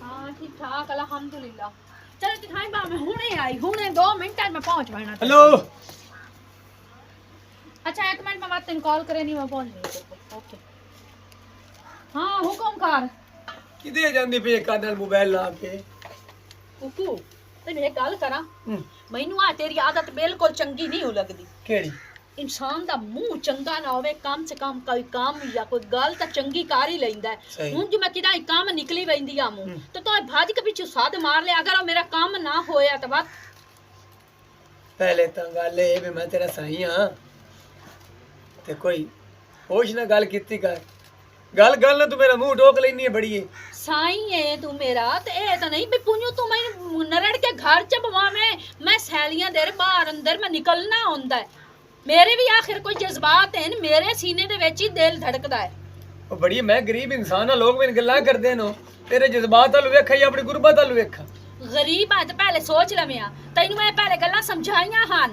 हाँ ठीक ठाक अल्हम्दुलिल्लाह। चलो दिखाई बा मैं हुने आई हुने 2 मिनट में पहुंच जाना। हेलो। अच्छा एक मिनट में बात तेन कॉल करे नहीं मैं पहुंच गई तेरे को। ओके हाँ हुकुम कर। किधे जांदी पे कानल मोबाइल ला के? हुकू तेन एक गल करा हम्म, मैनू आ तेरी आदत बिल्कुल चंगी नहीं हो लगदी। केड़ी? इंसान दा मुंह चंगा ना होवे कम से कम कोई काम या कोई गल तो चंगी कर ही लैंदा है। सही। हुन जो मैं किदा काम निकली वैंदी आ मुंह हम्म। तो भाज के पीछे साध मार ले अगर वो मेरा काम ना होया तो बात पहले तो गल ए भी मैं तेरा सही हां ते कोई होश ना गल कीती कर। गल गल ना तू मेरा मुंह टोक लेनी है बड़ी है। साई है तू मेरा तो ए तो नहीं भी पुन्यो तू मैं नरड़ के घर च बवावे मैं सैलियां देर बाहर अंदर मैं निकलना होंदा है। मेरे भी आखिर कोई जज्बात हैं मेरे सीने दे विच ही दिल धड़कदा है। ओ बड़ी मैं गरीब इंसान हां लोग मेरी गल्लां करदे नो तेरे जज्बात हल वेखा या अपनी गुरबत हल वेखा। गरीब है तो पहले सोच लविया तैनू मैं पहले गल्लां समझाइयां हां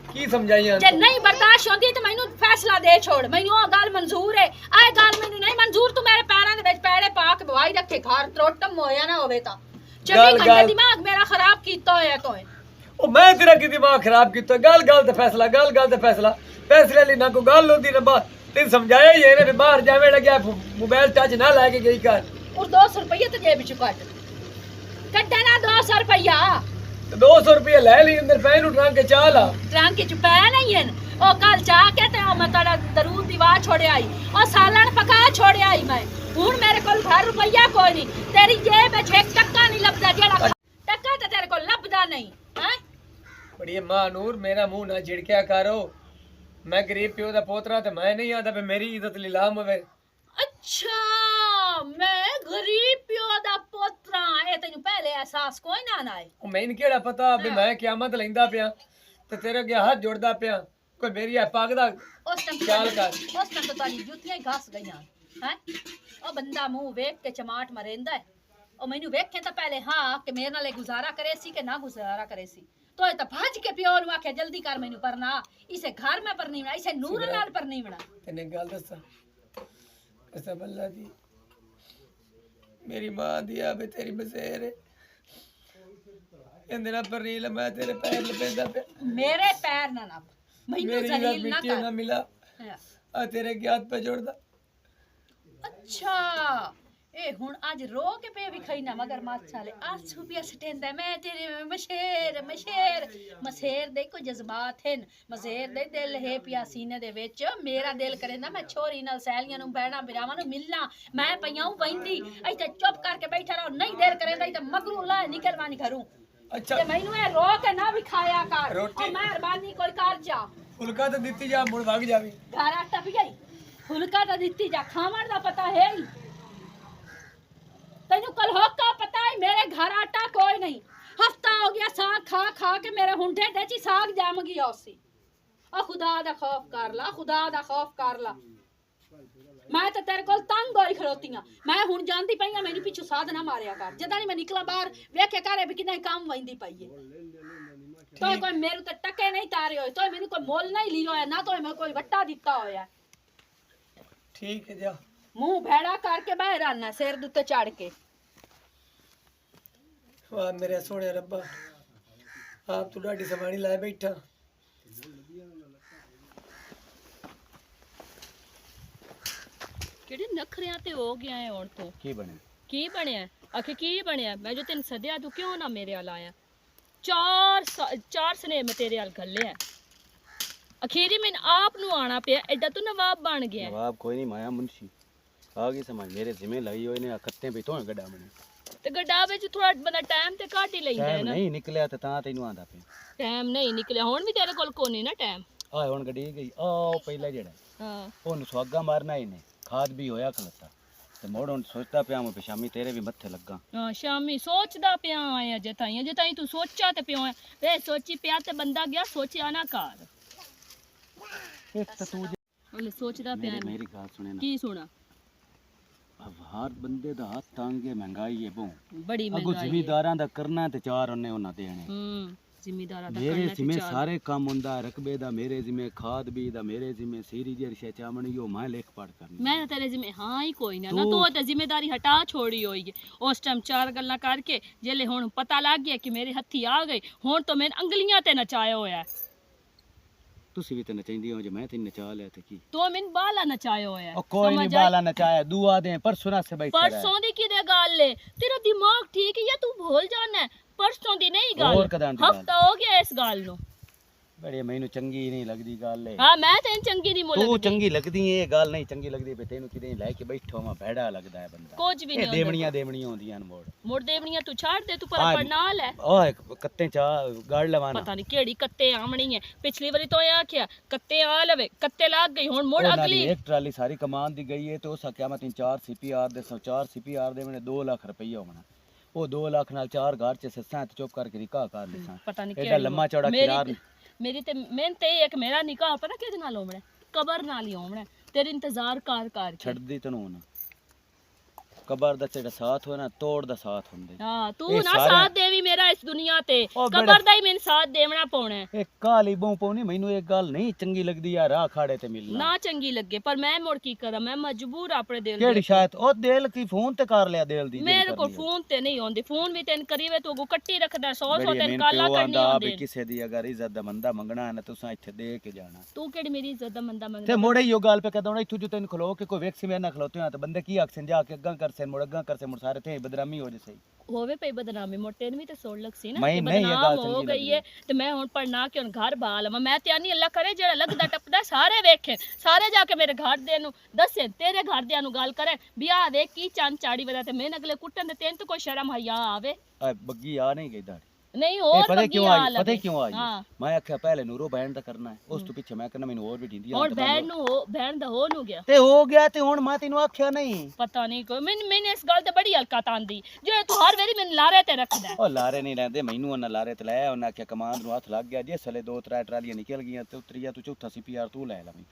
की समझाइयां जे नहीं बर्दाश्त होंदी तो मैनू फैसला दे छोड़ मैनू आ गल मंजूर है आ गल मैनू नहीं मंजूर तू मेरे पैरां दे विच पैड़े पा के बवाई रखे घर त्रोटम होया ना होवे ता 24 घंटे दिमाग मेरा खराब कीता होया तोए। ओ मैं तेरा की दिमाग खराब कीता गल गल ते फैसला गल गल ते फैसला फैसले ली ना कोई गल होंदी ना बात तेन समझाया ही है ने बाहर जावे लग्या मोबाइल टच ना लेके गई कर और 200 रुपये तो जेब च कट्टे ना 200 रुपया 200 रुपये ले ली अंदर पैन उठा के चाला ट्रंक च पै नहीं है ओ कल चाह के ते मैं तेरा दरूद दीवा छोड़े आई और सालन पका छोड़े आई मैं हुन मेरे कोल घर रुपया कोई नहीं तेरी जेब में 1 टक्का नहीं लबदा जेड़ा टक्का तो तेरे को लबदा नहीं हैं। बड़ी मां नूर मेरा मुंह ना झिड़किया करो मैं गरीब प्यो दा पोतरा ते मैं नहीं आता पे मेरी इज्जत लीलाम होवे। अच्छा मैं गरीब प्यो दा पोतरा ए तैनू पहले एहसास कोई ना आए ओ मैंने केड़ा पता भी मैं कियामत लैंदा पिया ते तेरे अगे हाथ जोड़दा पिया कोई मेरी है पागदा उस टाइम ख्याल कर उस टाइम तो तारी जूतियां ही घस गईयां हैं। ओ बंदा मुंह वेख के चमाट मरेंदा है ओ मैनू वेखे तो पहले हाँ कि मेरे नाल गुजारा करे सी कि ना गुजारा करे सी तो ये तो भज के प्यो नु आखे जल्दी कर मैनू परना इसे घर में परनी बना इसे नूर नाल परनी बना। तेने गल दसा कसम अल्लाह दी मेरी मां दी आवे तेरी बसेर है इंदे ना परनील मैं तेरे पैर लपेंदा पे मेरे पैर ना नप मैनू मेरी जलील ना मिट्टी कर ना मिला आ तेरे के हाथ पे जोड़दा। अच्छा ए हुन आज रो के पे भी खाई ना मगर माछाले आंसू भी सटेंदा मैं तेरे मशेर मशेर मशेर दे को जज्बात हैं मशेर दे दिल है पिया सीने दे विच मेरा दिल करे ना मैं छोरी नाल सहेलियां नु बैणा बिरावां नु मिलना मैं पईयां वैंदी ऐते चुप करके बैठा रहो नहीं देर करेंदा ते मगरू ला निकलवानी घरों। अच्छा ते मैनू ए रो के ना भी खाया कर रोटी- और मेहरबानी कोई कर जा फुलका तो दित्ती जा मुड़ भाग जावी घर आटा भी गई फुलका तो दित्ती जा खावण दा पता है ही तेनू कल होका पता है मेरे घर आटा कोई नहीं हफ्ता हो गया साग खा खा के मेरे हुंडे ची साग जम गया उसी ओ खुदा दा खौफ कर ला खुदा दा खौफ कर ला मैं तो तेरे कोल तंग होई खड़ोती हां मैं हुन जानदी पई हां मेनू पिछू साध ना मारिया कर जदा नहीं मैं निकला बाहर वेखे करे भी किने काम वैंदी पई है तो कोई मेरे ते टके नहीं तारे होए तो मेनू कोई मोल नहीं लियो है ना तो मैं कोई वट्टा दिता होया। ठीक है जा मुंह भेड़ा करके बाहर आना सिर दुते चढ़ के वाह मेरे सोने रब्बा आप तू डाडी समानी लाए बैठा ਕਿਹੜੇ ਨਖਰਿਆਂ ਤੇ ਹੋ ਗਿਆ ਹੈ ਹੁਣ ਤੋਂ ਕੀ ਬਣਿਆ ਆਖੇ ਕੀ ਬਣਿਆ ਮੈਂ ਜੋ ਤੈਨੂੰ ਸੱਦਿਆ ਤੂੰ ਕਿਉਂ ਨਾ ਮੇਰੇ ਵੱਲ ਆਇਆ ਚਾਰ ਸਨੇ ਮੈਂ ਤੇਰੇ ਵੱਲ ਘੱਲਿਆ ਅਖੀਰੀ ਮੈਨੂੰ ਆਪ ਨੂੰ ਆਣਾ ਪਿਆ ਐਡਾ ਤੂੰ ਨਵਾਬ ਬਣ ਗਿਆ नवाब कोई नहीं माया मुंशी आ गई समझ मेरे जिम्मे लगी हुई ने खत्ते पे तो गड्ढा बने ਤੇ ਗੱਡਾ ਵਿੱਚ ਥੋੜਾ ਬੰਦਾ ਟਾਈਮ ਤੇ ਘੱਟ ਹੀ ਲੈਂਦਾ ਹੈ टाइम ਨਾ नहीं निकलिया तो ता तैनू आंदा पे ਟਾਈਮ ਨਹੀਂ ਨਿਕਲਿਆ ਹੁਣ ਵੀ ਤੇਰੇ ਕੋਲ ਕੋਈ ਨਹੀਂ ਨਾ ਟਾਈਮ आ हुन गड्डी गई ओ पहला जेड़ा ਹਾਂ ओनु सुहागा मारना ही ने खाद भी होया खलता ते मोड़ हुन सोचता पिया मैं शामी तेरे भी मत्थे लगा ਹਾਂ ਸ਼ਾਮੀ ਸੋਚਦਾ ਪਿਆ ਆਇਆ ਜੇ ਤਾਈ ਤੂੰ ਸੋਚਾ ਤੇ ਪਿਆ ਵੇ ਸੋਚੀ ਪਿਆ ਤੇ ਬੰਦਾ ਗਿਆ ਸੋਚਿਆ ਨਾ ਕਰ एक तो तू ਉਹਨੇ ਸੋਚਦਾ ਪਿਆ मेरी बात सुने ना ਕੀ ਸੁਣਾ अब हर बंदे दा हाथ तांगे महंगाई है बहु ਬੜੀ अगो ਮਹਿੰਗਾਈ जिमीदारां दा करना ते चार उन्ने उन्ना देने ਹੂੰ ਜ਼ਿਮੀਦਾਰਾਂ ਦਾ मेरे करना जिम्मे ते चार सारे काम होंदा रकबे दा, मेरे जिम्मे खाद भी दा, मेरे जिम्मे सीरी जेरी शे चामणी यो मैं लेख पढ़ करनी। मैं तेरे जिम्मे हाँ ही कोई ना तू तो जिम्मेदारी हटा छोड़ी होई है उस टाइम चार गल्ला करके जेले हुन पता लग गया कि मेरे हत्थी आ गई हुन तो मैंने अंगलियां ते नचाया होया है तुसी भी ते नचाइंदी हो जे मैं ते नचा लिया ते की तो मैंने बाला नचाया होया है ओ कोई नहीं समझ आई? बाला नचाया दुआ दे परसों ना से बैठा रहा परसों दी किदे गल है तेरा दिमाग ठीक है या तू भूल जाना है परसों दी नहीं और गल कदां दी गल? हफ्ता हो गया इस गल नु बड़ी मैनू चंगी नहीं लगदी गल है। हां मैं तेन चंगी नहीं तू बोलदी चंगी लगदी है ये गल नहीं चंगी लगदी पे तेनू किदे लेके बैठो मैं भैड़ा लगदा है बंदा कुछ भी ये नहीं देवणियां देवणियां होंदियां न मोड़ मुड़ देवनिया तू छाड़ दे तू पर हाँ। पढ़ नाल है ओए कत्ते चा गाड़ लवाना पता नहीं केड़ी कत्ते आमणी है पिछली बारी तो आख्या कत्ते आ लवे कत्ते लाग गई हुन मुड़ ओ नाली अगली एक ट्राली सारी कमान दी गई है तो उस क्या मैं 3-4 सीपीआर दे 4 सीपीआर दे मैंने 2 लाख रुपया होना वो 2 लाख नाल 4 घर च सस्सा ते चुप करके निकाह कर लेसा पता नहीं एडा लम्मा चौड़ा किरार मेरी ते मेहनत ते एक मेरा निकाह पता किहदे नाल होवना कबर नाल ही होवना तेरे इंतजार कर कर के छड़दी तनू ना कबर दा जेड़ा साथ हो ना तोड़ दा साथ हुंदे हां तू ये ना सारा- साथ देवी मेरा इस दुनिया ते ओ बड़ा- कबर दा ही मैंने साथ देवना पौना है ए काली बहू पौनी मैनू एक गल नहीं चंगी लगदी यार राह खाड़े ते मिलना ना चंगी लगे पर मैं मुड़ की करा मैं मजबूर अपने दिल केड़ी दे शायद ओ दिल की फोन ते कर लिया दिल दी मेरे को फोन ते नहीं होंदी फोन भी तेन करीवे तू को कट्टी रखदा 100 तेन काला करनी भी होंदी किसे दी अगर इज्जत दा मंदा मंगना है ना तुसा इत्थे दे के जाना तू केड़ी मेरी इज्जत दा मंदा ते मंगदा मोड़े यो गल पे कहदा इत्थू जो तेन खलो के कोई वेक्सी में ना खलोते हैं तो बंदे की आखसन जा के अग्गा कर से मुड़ अग्गा कर से मुड़ सारे थे बदनामी हो जैसे होवे पे बदनामी मोटे ने भी ते सोड़ लग सी ना मैं कि नहीं ये बदनाम गल हो चंगी गई है ते मैं हुन पढ़ना के हुन घर बाल मैं ते आनी अल्लाह करे जेड़ा लगदा टपदा सारे वेखे सारे जाके मेरे घर दे नु दसे तेरे घर दे नु गल करे बियाह देख की चंद चाड़ी वदा ते मैं अगले कुटन दे तेन तो कोई शर्म हया आवे बग्गी आ नहीं गई दाढ़ी नहीं ए, और पता बग्गी क्यों आ आई पता लगे क्यों आई हां मैं आख्या पहले नूरो बैंड दा करना है उस तो पीछे मैं करना मैनू और भी ढींदी और बहन नु हो बहन दा हो नु गया ते हो गया ते हुन मैं तेनू आख्या नहीं पता नहीं कोई मैंने इस गल ते बड़ी हलकत आंदी जे तू हर वेरी मैंने लारे ते रखदा है। ओ लारे नहीं लैंदे मैनू उन्हें लारे ते लाया उन्हें आख्या कमान नू हथ लग गया जिस हले 2-3 ट्रालियां निकल गईयां ते उतरिया तू चौथा सीपीआर तू लै लवी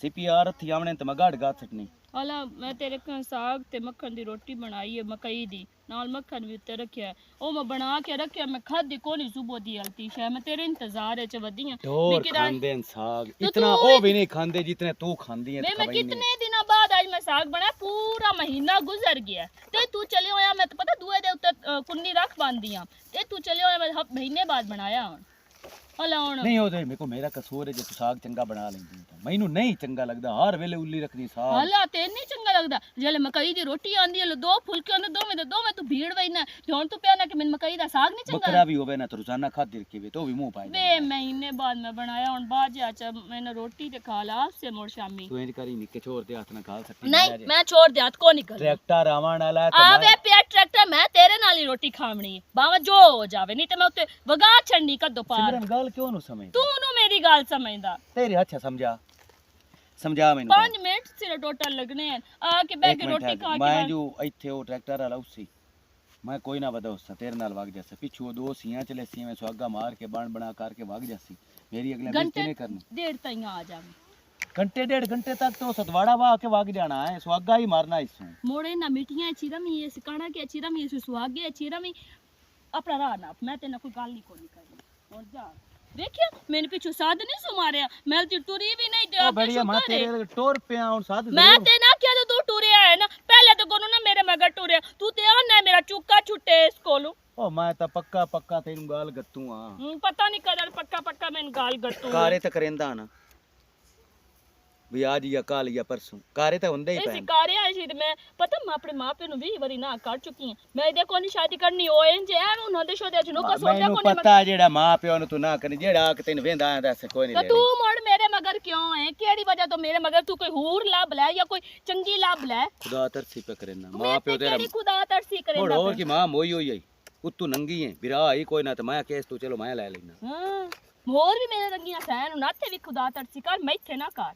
सीपीआर हथी आमने ते मैं गाड़ गा सटनी हाला मैं तेरे को साग ते मक्खन दी रोटी बनाई है मकई दी नाल मक्खन भी उत्ते रखया है ओ मैं बना के रखया मैं खादी कोनी सुबह दी हलती शे मैं तेरे इंतजार च वदियां ढोर खांदे न साग तो इतना तू ओ भी नहीं खांदे जितने तू खांदी है मैं कितने दिनों बाद आज मैं साग बनाया पूरा महीना गुजर गया ते तू चले होया मैं तो पता दुए दे उत्ते कुन्नी रख बांदियां ते तू चले होया मैं महीने बाद बनाया हुन हला हुन नहीं हो दे मेरे को मेरा कसूर है जे तू साग चंगा बना लेंदी तो मैनू नहीं चंगा लगदा हर वेले उल्ली रखनी साग हला ते नहीं चंगा लगदा जेले मकई दी रोटी आंदी है दो फुलके आंदे दो में तू भीड़ वईना हुन तू प्या ना कि मैंने मकई दा साग नहीं चंगा बकरा भी होवे ना तो रोजाना खाती रखी वे तो भी मुंह पाए बे महीने बाद मैं बनाया हुन बाजा च मैंने रोटी ते खा ला से मोड़ शामी तू इंज करी निके छोर ते हाथ ना खा सकती नहीं मैं छोड़ दे हाथ को निकल ट्रैक्टर आवन वाला है तो आवे पे ट्रैक्टर मैं तेरे नाल ही रोटी खावनी है बावा जो हो जावे नहीं ते मैं उत्ते वगा छड़नी कदो पार सिमरन गल क्यों नु समझ तू नु मेरी गल समझदा तेरी अच्छा समझा मैनू 5 मिनट सिर्फ टोटल लगने हैं आके बैठ के रोटी खा मैं के जो इथे वो ट्रैक्टर वाला उसी मैं कोई ना बदा उससे तेरे नाल वग जासे पिछू वो 2 सियां चले सी में सुहागा मार के बन बना करके वग जासी मेरी अगले बेइज्जती नहीं करनी देर तक आ जावे घंटे 1.5 घंटे तक तो सतवाड़ा वाह के वग जाना है सुहागा ही मारना इससे मोड़े ना मिठियां चिरमी ये सिकाना के चिरमी ये सुहागे चिरमी अपना राह ना मैं तेना कोई गल नहीं कोनी करनी और जा देखियो मैंने पीछे साध नहीं सुमारिया मैं तो टूरी भी नहीं ते ओ बढ़िया मैं तेरे टोर पे आउं साध मैं ते ना क्या तो तू टूरिया है ना पहले तो कोनो ना मेरे मगर टूरिया तू ते आना है मेरा चुक्का छुट्टे इस कोलो ओ मैं तो पक्का तेनू गाल गत्तू हां पता नहीं कदर पक्का मैंने गाल गट्टू कारे ते करेंदा ना भी आज या कल या परसों कारे ते हुंदे ही ऐसे पैन कार्य है जी मैं पता मैं अपने मां पे नु 20 बारी ना कर चुकी हूं मैं देखो नहीं शादी करनी हो इंज है उन्होंने दे शोदे नु का सोचा मैनू को नहीं पता जेड़ा मां प्यो नु तू ना करनी जेड़ा आके तेन वेंदा आया दस कोई नहीं तो तू मोड़ मेरे मगर क्यों है केड़ी वजह तो मेरे मगर तू कोई हूर लाभ ले या कोई चंगी लाभ ले खुदा तरसी पे करना मां प्यो तेरा केड़ी खुदा तरसी करे मोड़ और की मां मोई होई आई उतू नंगी है बिरा आई कोई ना तो मैं केस तू चलो मैं ले लेना हां मोर भी मेरे रंगियां सहन नाते भी खुदा तरसी कर मैं इथे ना कर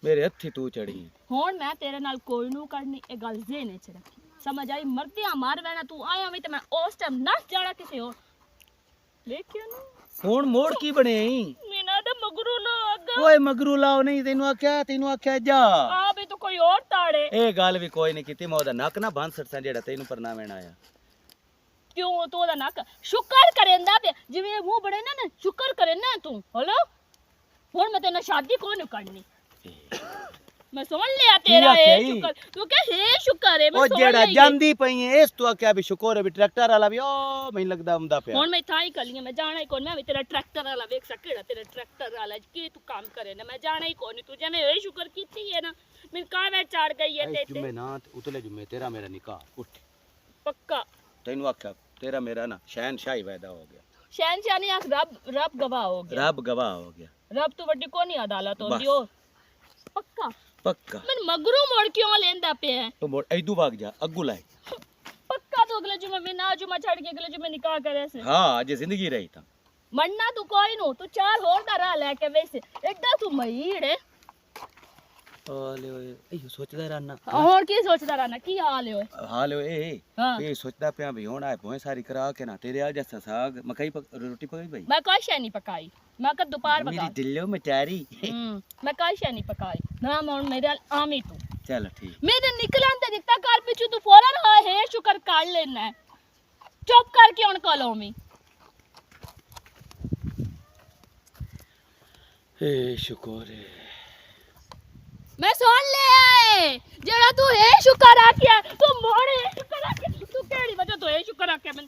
मेरे हत्थी तू चढ़ी है हुन मैं तेरे नाल कोई नु करनी ए गल जेने च रखी समझ आई मरदियां मार वैना तू आया भी ते मैं उस टाइम नस जाना किसे और देखियो ना हुन मोड़ की बने मीना दा मगरू लाग ओए मगरू लाओ नहीं तेनू आख्या जा आ भी तो कोई और ताड़े ए गल भी कोई नहीं कीती मैं ओदा नक ना बंद सटसा जेड़ा तेनू परना वेण आया क्यों तू ओदा ना शुक्र करेंदा पे जिवें मुंह बड़े ना शुक्र करे ना तू हेलो हुन मैं तेरे शादी कोन करनी मैं सुन लिया तेरा क्या ए क्या शुक्र तू क्या है शुक्र है मैं ओ सुन जेड़ा लिया ਜਾਂਦੀ ਪਈ ਐ ਇਸ ਤੋਂ क्या भी शुक्र है भी ट्रैक्टर वाला भी ओ ਮੈਨੂੰ ਲੱਗਦਾ ਹੁੰਦਾ ਪਿਆ ਹੁਣ ਮੈਂ ਥਾਂ ਹੀ ਕਰਨੀ ਮੈਂ ਜਾਣਾ ਹੀ ਕੋਣ ਮੈਂ ਵੀ ਤੇਰਾ ਟਰੈਕਟਰ ਵਾਲਾ ਵੇਖ ਸਕੇੜਾ ਤੇਰਾ ਟਰੈਕਟਰ ਵਾਲਾ ਕੀ ਤੂੰ ਕੰਮ ਕਰੇ ਨਾ ਮੈਂ ਜਾਣਾ ਹੀ ਕੋਣ ਤੂੰ ਜਿਵੇਂ ਇਹ ਸ਼ੁਕਰ ਕੀਤੀ ਹੈ ਨਾ ਮੈਨੂੰ ਕਾਹਵੇਂ ਚੜ ਗਈ ਹੈ ਤੇ ਜੁਮੇ ਨਾ ਉਤਲੇ ਜੁਮੇ ਤੇਰਾ ਮੇਰਾ ਨਿਕਾਹ ਉੱਠ ਪੱਕਾ ਤੈਨੂੰ ਆਖਿਆ ਤੇਰਾ ਮੇਰਾ ਨਾ ਸ਼ਹਿਨशाही ਵਾਅਦਾ ਹੋ ਗਿਆ शहनशाह ने आख रब गवाह हो गया ਰੱਬ ਗਵਾਹ ਹੋ ਗਿਆ रब तो वड्डी कोनी अदालत होंदी ओ पक्का ਪੱਕਾ मैं मगरू मोड़ क्यों लेंदा पे है ਤੂੰ ਮੋੜ ਐਦੂ ਭਾਗ ਜਾ ਅੱਗੂ ਲੈ पक्का तो अगले जुमे में ना जुमा छड़ के अगले जुमे निकाह करे से ਹਾਂ ਜੇ ਜ਼ਿੰਦਗੀ ਰਹੀ ਤਾਂ मरना तू कोई नो तू चार होर दा राह लेके वैसे एडा तू महीड़े ਹਾਲੇ ਓਏ ਇਹੋ ਸੋਚਦਾ ਰਹਿਣਾ और की सोचदा रहना की हाल है ओए ਹਾਲੇ ਓਏ हां ਇਹ ਸੋਚਦਾ ਪਿਆ ਵੀ ਹੁਣ ਆਏ ਭੋਏ ਸਾਰੀ ਕਰਾ ਕੇ ਨਾ ਤੇਰੇ ਆ ਜੱਸਾ ਸਾਗ ਮਕਈ ਰੋਟੀ ਪਕਾਈ ਭਾਈ मैं कोई शय नहीं पकाई मैं कद दोपहर ਮੇਰੀ पका ਦਿਲੋਂ ਮਟਾਰੀ मैं कोई शय नहीं पकाई ना मोन मेरे आमी तू ਚੱਲ ਠੀਕ मेरे निकलन ते दिखता कार पिछू तू फौरन है शुक्र कर लेना है चुप करके उन कॉलो में ਏ ਸ਼ੁਕਰ ਹੈ मैं सुन ले आए जेड़ा तू है शुक्र आख्या तू मोड़े शुक्र आख्या तू केड़ी वजह तो है शुक्र आख्या मैं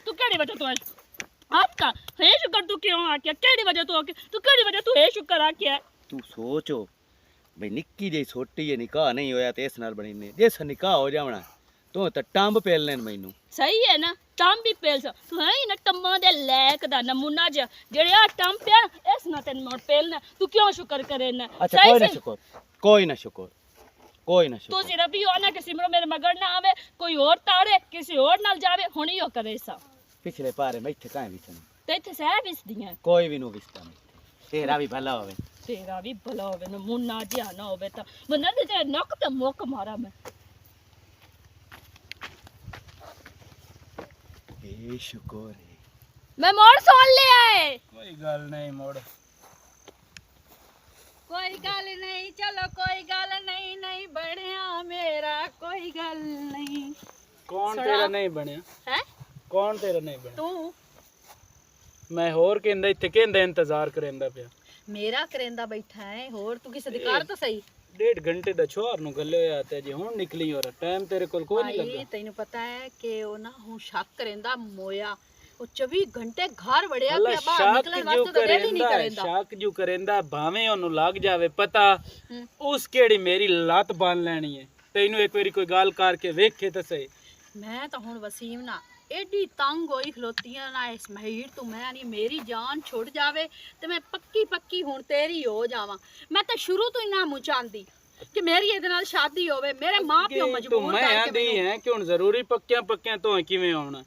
तू केड़ी वजह तो है आपका है शुक्र तू क्यों आख्या केड़ी वजह तो आख्या तू केड़ी वजह तू है शुक्र आख्या ਤੂੰ ਸੋਚੋ ਬਈ ਨਿੱਕੀ ਜਿਹੀ ਛੋਟੀ ਜਿਹੀ ਨਿਕਾਹ ਨਹੀਂ ਹੋਇਆ ਤੇ ਇਸ ਨਾਲ ਬਣੀ ਨੇ ਜੇ ਨਿਕਾਹ ਹੋ ਜਾਵਣਾ ਤੂੰ ਤਾਂ ਟੰਬ ਪੇਲ ਲੈਣ ਮੈਨੂੰ सही है ना टम भी पेल सा तू है ही ना टम्मा दे लैक दा नमूना जा जेड़े आ टम पे इस ना तेन मोड़ पेलना तू क्यों शुक्र करे ना ਅੱਛਾ ਕੋਈ ਨਾ ਸ਼ੁਕਰ ਕੋਈ ਨਾ ਸ਼ੁਕਰ ਕੋਈ ਨਾ तू ਸ਼ੁਕਰ सिर्फ ही हो ना कि सिमरो मेरे मगर ना आवे कोई और तारे किसी और नाल जावे हुणी हो करे सा ਪਿਛਲੇ ਪਾਰੇ ਮੈਂ ਇੱਥੇ ਕਾਹ ਵਿਚਣ ते इत्थे सह विसदियां ਕੋਈ ਵੀ ਨੂੰ ਵਿਸਤਾ ਨਹੀਂ ਤੇਰਾ ਵੀ ਭਲਾ ਹੋਵੇ तेरा भी भला होवे नमूना जिहा ना होवे ता बंदा ते नक ते मुक मारा मैं ਏ ਸ਼ੁਕਰ ਹੈ मैं मोड़ सुन लिया है ਕੋਈ ਗੱਲ ਨਹੀਂ ਮੋੜ कोई गल नहीं चलो कोई गल नहीं नहीं बढ़िया मेरा कोई गल नहीं ਕੌਣ ਸੁਣਾ। ਤੇਰਾ ਨਹੀਂ ਬਣਿਆ है ਕੌਣ ਤੇਰਾ ਨਹੀਂ ਬਣਿਆ तू ਮੈਂ ਹੋਰ ਕਹਿੰਦਾ ਇੱਥੇ ਕਹਿੰਦਾ ਇੰਤਜ਼ਾਰ ਕਰੇਂਦਾ ਪਿਆ मेरा करेंदा बैठा है होर तू किसे दिकार तो सही 1.5 घंटे ਦਾ ਛੋਰ ਨੂੰ ਗੱਲੇ ਹੋਇਆ ਤੇ ਜੇ ਹੁਣ ਨਿਕਲੀ ਹੋਰ ਟਾਈਮ ਤੇਰੇ ਕੋਲ ਕੋਈ ਨਹੀਂ भाई ਲੱਗਾ तेन पता है कि ओ ना हूं शक करेंदा मोया ओ 24 घंटे घर वड़िया ਅੱਲਾ पिया बाहर ਸ਼ੱਕ निकलण ਜੋ वास्ते तो रेडी नहीं ਕਰੇਂਦਾ करेंदा ਸ਼ੱਕ ਜੋ ਕਰੇਂਦਾ ਭਾਵੇਂ ਉਹਨੂੰ ਲੱਗ ਜਾਵੇ ਪਤਾ ਉਸ ਕਿਹੜੀ ਮੇਰੀ ਲੱਤ ਬੰਨ ਲੈਣੀ ਹੈ ਤੈਨੂੰ ਇੱਕ ਵਾਰੀ ਕੋਈ ਗੱਲ ਕਰਕੇ ਵੇਖੇ ਤਾਂ ਸਹੀ मैं तो हुन वसीम ना एडी तंग होई खलोतियां ना इस महीर तू मैं नहीं मेरी जान छुड़ जावे ते मैं पक्की पक्की हुन तेरी हो जावां मैं तो शुरू तो ही ना मुँह चाहती कि मेरी ਇਹਦੇ ਨਾਲ शादी होवे मेरे मां प्यो ਤੂੰ मजबूर ਮੈਂ करके ਆਂਦੀ मैनू ਹੈ ਕਿ ਹੁਣ ਜ਼ਰੂਰੀ ਪੱਕਿਆਂ ਪੱਕਿਆਂ ਤੋਂ ਕਿਵੇਂ ਆਉਣਾ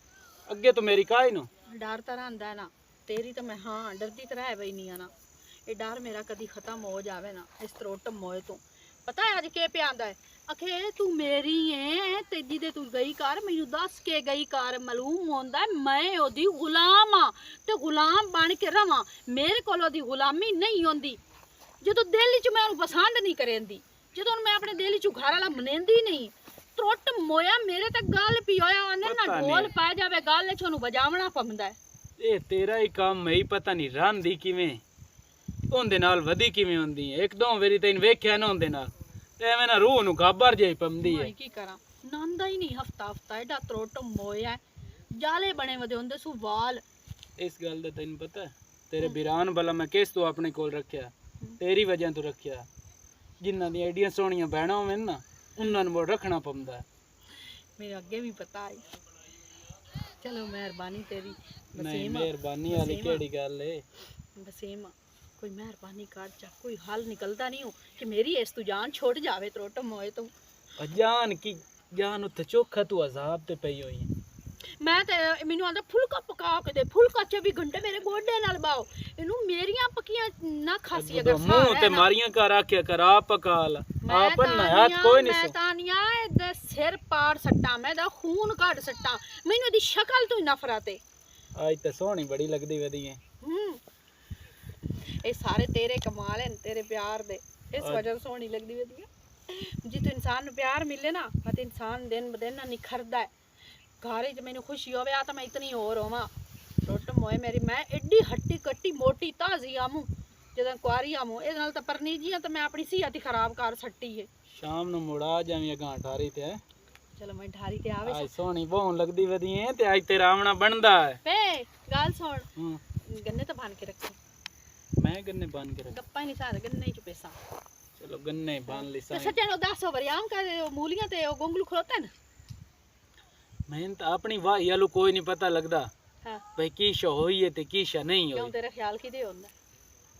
ਅੱਗੇ ਤੋਂ ਮੇਰੀ ਕਾਹ ਨੂੰ डर तो रहा ना तेरी तो मैं हाँ डरती तो रह पई नहीं है ना ये डर मेरा कदी खत्म हो जावे ना इस त्रोट मोए तो पता है अज के पे आंदा है अखे तू मेरी है तेजी दे तू गई कर मैनू दस के गई कर मालूम होंदा है मैं ओदी गुलाम हाँ ते गुलाम बन के रवां मेरे कोल ओदी गुलामी नहीं होंदी जदों दिल च मैं उन्हें पसंद नहीं करेंदी जदों मैं अपने दिल च घर वाला मनेंदी नहीं त्रुट मोया मेरे तक गल पी होया ओने ना पता ढोल नहीं। पै जावे गल च ओनू वजावना पवंदा है ਇਹ ਤੇਰਾ ਹੀ ਕੰਮ ਹੈ ਪਤਾ ਨਹੀਂ ਰਾਂਦੀ ਕਿਵੇਂ ਉਹਦੇ ਨਾਲ ਵਧੀ ਕਿਵੇਂ ਹੁੰਦੀ ਹੈ ਇੱਕ ਦੋ ਵਾਰੀ ਤੈਨੂੰ ਵੇਖਿਆ ਨਾ ਉਹਦੇ ਨਾਲ ਤੇ ਐਵੇਂ ਨਾ ਰੂਹ ਨੂੰ ਗਾਬਰ ਜਿਹੀ ਪੰਦੀ ਹੈ भाई की करा नंदा ही नहीं हफ्ता हफ्ता एडा त्रोट मोया जाले बने वदे होंदे सु वाल ਇਸ ਗੱਲ ਦਾ ਤੈਨੂੰ ਪਤਾ ਹੈ ਤੇਰੇ ਬਿਰਾਨ ਭਲਾ ਮੈਂ ਕਿਸ ਤੋਂ ਆਪਣੇ ਕੋਲ ਰੱਖਿਆ ਤੇਰੀ ਵਜ੍ਹਾ ਤੋਂ ਰੱਖਿਆ ਜਿਨ੍ਹਾਂ ਦੀਆਂ ਐਡੀਆਂ ਸੋਹਣੀਆਂ ਬਹਿਣਾ ਹੋਵੇ ਨਾ ਉਹਨਾਂ ਨੂੰ ਮੁੜ ਰੱਖਣਾ ਪੈਂਦਾ ਹੈ। मेरे अगे भी पता है चलो मेहरबानी तेरी ਨਹੀਂ वसीम ਮਿਹਰਬਾਨੀ ਵਾਲੀ ਕਿਹੜੀ ਗੱਲ ਏ वसीम कोई मेहरबानी कर चा कोई हल निकलता नहीं हो कि मेरी इस तू जान छोड़ जावे त्रोट मोए तो ਜਾਨ ਕੀ ਜਾਨ ਉੱਥੇ ਚੋਖਾ ਤੂੰ ਅਜ਼ਾਬ ਤੇ ਪਈ ਹੋਈ ਹੈ मैं तो मैनू आंदा फुलका पका के दे फुलका 24 घंटे मेरे गोडे नाल बाओ इनू मेरियां पकियां ना खासी अगर ਮੂੰਹ ਤੇ ਮਾਰੀਆਂ ਕਰ ਆਖਿਆ ਕਰ ਆਪ ਪਕਾ ਲਾ ਆਪਨ ਨਾ ਹੱਥ ਕੋਈ ਨਹੀਂ मैं तानिया दे सिर पाड़ सट्टा मैं दा खून काट सट्टा मैनू दी शक्ल तो ही नफरत है ਅੱਜ ਤਾਂ ਸੋਹਣੀ ਬੜੀ ਲੱਗਦੀ ਵਧੀਆ ये सारे तेरे कमाल हैं तेरे प्यार दे इस वजह से सोहनी लगदी वधिया जितो इंसान नू प्यार मिले ना तो इंसान दिन ब दिन ना निखरदा है ਘਰ 'ਚ ਮੈਨੂੰ ਖੁਸ਼ੀ ਹੋਵੇ ਆ ਤਾਂ ਮੈਂ ਇਤਨੀ ਹੋਰ ਹੋਵਾਂ ਟੁੱਟ ਮੋਏ ਮੇਰੀ ਮੈਂ ਐਡੀ ਹੱਟੀ ਕੱਟੀ ਮੋਟੀ ਤਾਜ਼ੀ ਆਮੂ ਜਦੋਂ ਕੁਆਰੀ ਆਮੂ ਇਹਦੇ ਨਾਲ ਤਾਂ ਪਰਨੀਜੀਆਂ ਤਾਂ ਮੈਂ ਆਪਣੀ ਸਿਹਤ ਹੀ ਖਰਾਬ ਕਰ ਛੱਟੀ ਏ ਸ਼ਾਮ ਨੂੰ ਮੁੜਾ ਜਾਵੀਂ ਗਾਂ ਠਾਰੀ ਤੇ ਚਲੋ ਮੈਂ ਢਾਰੀ ਤੇ ਆਵੇ ਅੱਜ ਸੋਹਣੀ ਬਹੁਣ ਲੱਗਦੀ ਵਧੀਆ ਤੇ ਅੱਜ ਤੇ ਰਾਵਣਾ ਬਣਦਾ ਹੈ ਵੇ ਗੱਲ ਸੁਣ ਹੂੰ ਗੰਨੇ ਤਾਂ ਬਣ ਕੇ ਰੱਖੀ ਮੈਂ ਗੰਨੇ ਬਣ ਕੇ ਰੱਖ ਗੱਪਾਂ ਨਹੀਂ ਸਾਰੇ ਗੰਨੇ ਹੀ ਚ ਪੈਸਾ ਚਲੋ ਗੰਨੇ ਬਣ ਲਈ ਤੇ ਸਾਂ ਸੱਚੇ ਨੂੰ ਦੱਸੋ ਵਰਿਆਮ ਕਰ ਉਹ ਮੂਲੀਆਂ ਤੇ ਉਹ ਗੋਂਗਲੂ ਖਲੋਤੇ ਨੇ ਮੈਨੂੰ ਤਾਂ ਆਪਣੀ ਵਾਹੀ ਆਲੂ ਕੋਈ ਨਹੀਂ ਪਤਾ ਲੱਗਦਾ ਹਾਂ ਭਈ ਕੀ ਸ਼ੋ ਹੋਈ ਹੈ ਤੇ ਕੀ ਸ਼ਾ ਨਹੀਂ ਕਿਉਂ ਹੋਈ ਤੇਰਾ ਖਿਆਲ ਕਿਦੇ ਹੁੰਦਾ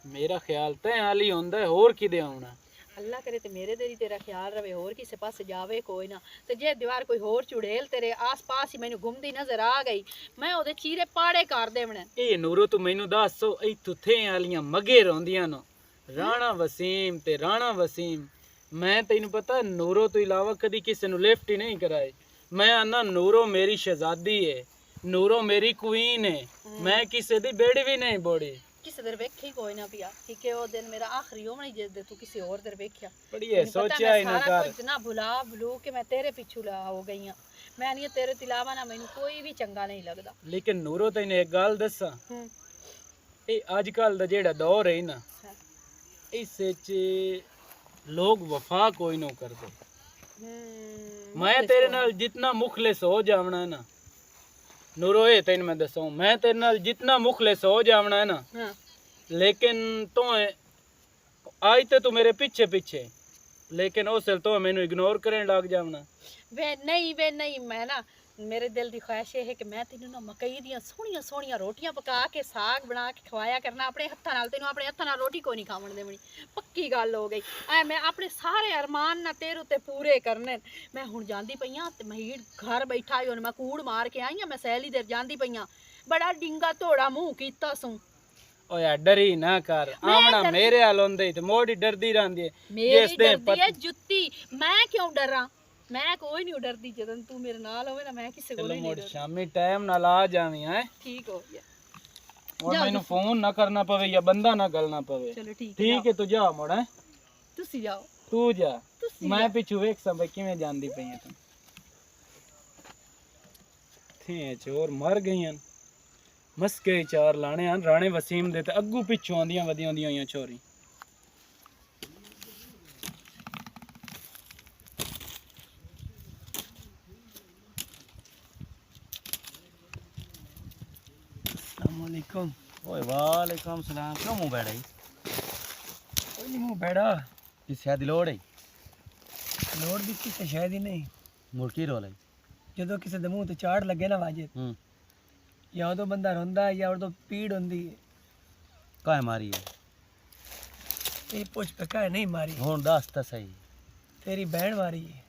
ਮੇਰਾ ਖਿਆਲ ਤਾਂ ਹਾਲੀ ਹੁੰਦਾ ਹੈ, ਹੋਰ ਕਿਦੇ ਆਉਣਾ ਅੱਲਾ ਕਰੇ ਤੇ ਮੇਰੇ ਦੇ ਹੀ ਤੇਰਾ ਖਿਆਲ ਰਵੇ ਹੋਰ ਕਿਸੇ ਪਾਸੇ ਜਾਵੇ ਕੋਈ ਨਾ ਤੇ ਜੇ ਦੀਵਾਰ ਕੋਈ ਹੋਰ ਚੁੜੇਲ ਤੇਰੇ ਆਸ-ਪਾਸ ਹੀ ਮੈਨੂੰ ਘੁੰਮਦੀ ਨਜ਼ਰ ਆ ਗਈ ਮੈਂ ਉਹਦੇ ਚੀਰੇ ਪਾੜੇ ਕਰ ਦੇਵਣੇ ਇਹ ਨੂਰੋ ਤੂੰ ਮੈਨੂੰ ਦੱਸੋ ਇੱਥੋਂ ਥੇ ਵਾਲੀਆਂ ਮਗੇ ਰੋਂਦੀਆਂ ਨੂੰ ਰਾਣਾ ਵਸੀਮ ਤੇ ਰਾਣਾ ਵਸੀਮ ਮੈਂ ਤੈਨੂੰ ਪਤਾ ਨੂਰੋ ਤੋਂ ਇਲਾਵਾ ਕਦੀ ਕਿਸੇ ਨੂੰ ਲਿਫਟ ਹੀ ਨਹੀਂ ਕਰਾਈ ਮੈਂ ਆਨਾ ਨੂਰੋ ਮੇਰੀ ਸ਼ਹਿਜ਼ਾਦੀ ਹੈ ਨੂਰੋ ਮੇਰੀ ਕੁਈਨ ਹੈ ਮੈਂ ਕਿਸੇ ਦੀ ਬੇੜੀ ਵੀ ਨਹੀਂ ਬੋੜੀ ਕਿਸੇ ਦਰ ਵੇਖੀ ਕੋਈ ਨਾ ਪਿਆ ਕਿ ਉਹ ਦਿਨ ਮੇਰਾ ਆਖਰੀ ਹੋਣਾ ਹੀ ਜਿਸ ਦੇ ਤੂੰ ਕਿਸੇ ਹੋਰ ਦਰ ਵੇਖਿਆ ਬੜੀਏ ਸੋਚਿਆ ਹੀ ਨਾ ਕਰ ਕੁਝ ਨਾ ਭੁਲਾ ਕੇ ਮੈਂ ਤੇਰੇ ਪਿੱਛੂ ਲਾ ਹੋ ਗਈ ਆ ਮੈਂ ਨਹੀਂ ਤੇਰੇ ਤੋਂ ਇਲਾਵਾ ਨਾ ਮੈਨੂੰ ਕੋਈ ਵੀ ਚੰਗਾ ਨਹੀਂ ਲੱਗਦਾ ਲੇਕਿਨ ਨੂਰੋ ਤੈਨੂੰ ਇੱਕ ਗੱਲ ਦੱਸਾਂ ਹੂੰ ਇਹ ਅੱਜ ਕੱਲ ਦਾ ਜਿਹੜਾ ਦੌਰ ਹੈ ਨਾ ਹਾਂ। ਇਸ ਚ ਲੋਕ ਵਫਾ ਕੋਈ ਨਾ ਕਰਦੇ ਮੈਂ ਤੇਰੇ ਨਾਲ ਜਿੰਨਾ ਮੁਖਲਿਸ ਹੋ ਜਾਵਣਾ ਹੈ ਨਾ ਨੂਰੋ ਇਹ ਤੈਨੂੰ ਮੈਂ ਦੱਸਾਂ ਮੈਂ ਤੇਰੇ ਨਾਲ ਜਿੰਨਾ ਮੁਖਲਿਸ ਹੋ ਜਾਵਣਾ ਹੈ ਨਾ ਹਾਂ लेकिन तो आज तो तू मेरे पीछे पीछे लेकिन उस तो मैंने इग्नोर करने लग जावना वे नहीं मैं ना मेरे दिल की ख्वाहिश है कि मैं तेनों ना मकई दियां सोहणियां सोहणियां रोटियां पका के साग बना के खवाया करना अपने हत्थां नाल तेनों अपने हत्थां नाल रोटी कोई नहीं खावन देवनी पक्की गल हो गई ऐ मैं अपने सारे अरमान ना तेरे उत्ते पूरे करने मैं हुण जांदी पईयां ते महीर घर बैठा ही हुण मैं कूड़ मार के आई हां मैं सैली देर जांदी पईयां बड़ा डिंगा धोड़ा मुंह कीता सूं ओ यार डरी ना कर आमना मेरे हाल होंदे ते मोड़ी डरदी रहंदी है मेरी डरदी है जुत्ती मैं क्यों डरा मैं कोई नहीं डरदी जदन तू मेरे नाल होवे ना मैं किसी को नहीं डरदी शामी टाइम नाल आ जावी है ठीक हो गया और मैंने फोन ना करना पवे या बंदा ना गलना पवे चलो ठीक है तू जा मोड़ है तुसी जाओ तू जा तुसी मैं पिछू वेख सब किवें जांदी पई है तू थे चोर मर गई हैं मस्के चार लाने हैं राणे वसीम दे ते अग्गू पिछू आंदियां वदियां होंदियां होइयां चोरी अस्सलामुअलैकुम ओए वालेकुम सलाम क्यों मुंह बैठा ही कोई नहीं मुंह बैठा किस शादी लोड़ है लोड़ भी किसे शायद ही नहीं मुर्की रोल है ਜਦੋਂ ਕਿਸੇ ਦੇ ਮੂੰਹ ਤੇ ਝਾੜ ਲੱਗੇ ਨਾ ਵਾਜੇ ਜਾਂ ਉਦੋਂ ਬੰਦਾ ਰੋਂਦਾ ਹੈ ਜਾਂ ਉਦੋਂ ਪੀੜ ਹੁੰਦੀ ਹੈ काहे मारी है ਇਹ ਪੁੱਛ ਪਕਾ ਨਹੀਂ ਮਾਰੀ हुन दस तो सही ਤੇਰੀ ਬਹਿਣ ਮਾਰੀ ਹੈ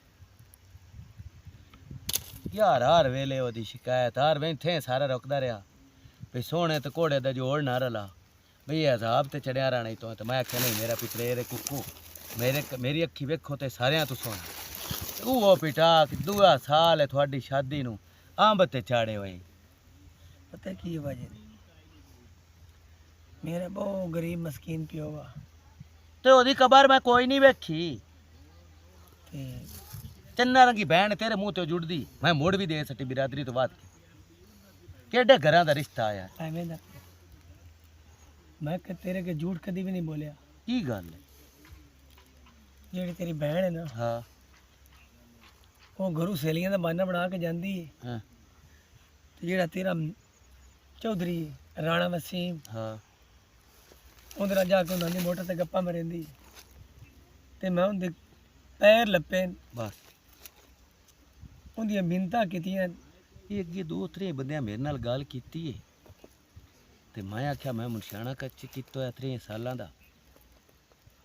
यार हर वेले ओदी शिकायत हर वे थे सारा रुकदा रहा भी सोने ते घोड़े दा जोड़ ना रला भई अजाब ते चढ़िया रहना तो मैं आख्या नहीं मेरा पिछले रे कुकू मेरी अखी वेखो ते सारियां तू सोना वो पिटा दूआ साल है थोड़ी शादी नू अंब ते चाड़े होए पता की वजह मेरा बहुत गरीब मस्कीन प्यो वा ते ओदी कबर मैं कोई नहीं वेखी ते चन्ना रंगी बहन तेरे मुंह ते जुड़दी मैं मुड़ भी दे सटी बिरादरी तो बात केडे घरां दा रिश्ता आया ਐਵੇਂ ਨਾ ਮੈਂ ਕਿ ਤੇਰੇ ਕੇ ਝੂਠ ਕਦੀ ਵੀ ਨਹੀਂ ਬੋਲਿਆ की गल है ਜਿਹੜੀ ਤੇਰੀ ਭੈਣ ਹੈ ਨਾ हाँ ਉਹ ਘਰੂ ਸਹੇਲੀਆਂ ਦਾ ਬਹਾਨਾ ਬਣਾ ਕੇ ਜਾਂਦੀ ਹੈ हाँ ਤੇ ਜਿਹੜਾ ਤੇਰਾ ਚੌਧਰੀ ਰਾਣਾ ਵਸੀਮ हाँ ਉਹਦੇ ਨਾਲ ਜਾ ਕੇ ਉਹਨਾਂ ਦੀ ਮੋਟਰ ਤੇ ਗੱਪਾਂ ਮਾਰਦੀ ਤੇ ਮੈਂ ਉਹਦੇ ਪੈਰ ਲੱਪੇ बस ਉਹਦੀਆਂ ਮਿੰਨਤਾਂ ਕੀਤੀਆਂ ਇਹ ਅੱਗੇ ਦੋ ਤਰੇ ਬੰਦਿਆਂ ਮੇਰੇ ਨਾਲ ਗੱਲ ਕੀਤੀ ਏ ਤੇ ਮੈਂ ਆਖਿਆ ਮੈਂ ਮੁਨਸ਼ਾਨਾ ਕੱਚ ਕੀਤਾ ਹੋਇਆ 3 ਸਾਲਾਂ ਦਾ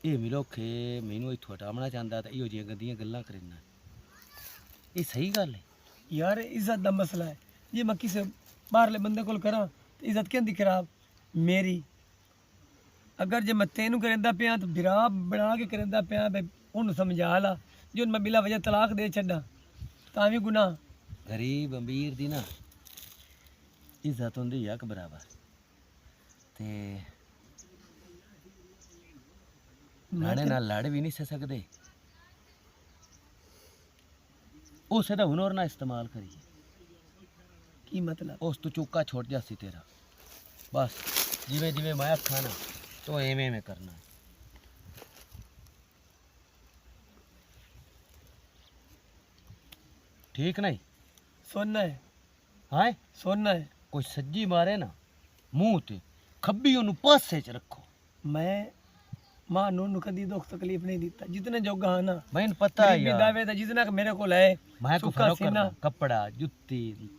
ਇਹ ਮਿਲੋਖੇ ਮੈਨੂੰ ਇੱਥੋਂ ਹਟਾਉਣਾ ਚਾਹੁੰਦਾ ਤਾਂ ਇਹੋ ਜਿਹੀਆਂ ਗੰਦੀਆਂ ਗੱਲਾਂ ਕਰਨਾ ਇਹ ਸਹੀ ਗੱਲ ਹੈ ਯਾਰ ਇੱਜ਼ਤ ਦਾ ਮਸਲਾ ਹੈ ਜੇ ਮੈਂ ਕਿਸੇ ਬਾਹਰਲੇ ਬੰਦੇ ਕੋਲ ਕਰਾਂ ਤੇ ਇੱਜ਼ਤ ਕਿਹਦੀ ਖਰਾਬ ਮੇਰੀ ਅਗਰ ਜੇ ਮੈਂ ਤੈਨੂੰ ਕਰਦਾ ਪਿਆ ਤਾਂ ਬਿਰਾ ਬਣਾ ਕੇ ਕਰਦਾ ਪਿਆ ਬਈ ਉਹਨੂੰ ਸਮਝਾ ਲਾ ਜੇ ਮੈਂ ਬਿਲਾ ਵਜ੍ਹਾ ਤਲਾਕ ਦੇ ਛੱਡਾਂ ਤਾਂ ਵੀ ਗੁਨਾਹ गरीब अमीर दी ना इज्जत होंदी है बराबर ते लाड़े नाल लड़ भी नहीं सकदे उसे दा हुनर ना इस्तेमाल करिए ਕੀ ਮਤਲਬ? ਉਸ ਤੋਂ ਚੁੱਕਾ ਛੁੱਟ ਜਾਸੀ ਤੇਰਾ ਬਸ ਜਿਵੇਂ ਜਿਵੇਂ ਮੈਂ ਆਖਾਂ ਨਾ ਤੂੰ ਐਵੇਂ ਐਵੇਂ ਕਰਨਾ ਠੀਕ ਨਹੀਂ ਸੁਣਨਾ ਹੈ, ਹਾਂ ਸੁਣਨਾ ਹੈ। ਕੋਈ ਸੱਜੀ ਮਾਰੇ ਨਾ ਮੂੰਹ ਤੇ ਖੱਬੀ ਉਹਨੂੰ ਪਾਸੇ ਚ ਰੱਖੋ ਮੈਂ ਮਾਂ ਨੂੰ ਕਦੀ ਦੁੱਖ ਤਕਲੀਫ ਨਹੀਂ ਦਿੱਤਾ ਜਿਤਨੇ ਜੋਗਾ ਹਾਂ ਨਾ ਮੈਨੂੰ ਪਤਾ ਗਰੀਬੀ ਯਾਰ ਦਾਵੇ ਤਾਂ ਜਿਤਨਾ ਕੁ ਮੇਰੇ ਕੋਲ ਹੈ ਮੈਂ ਕੋ ਸੁੱਕਾ ਫਰਕ ਸੀਨਾ। ਕਰਦਾ ਕੱਪੜਾ ਜੁੱਤੀ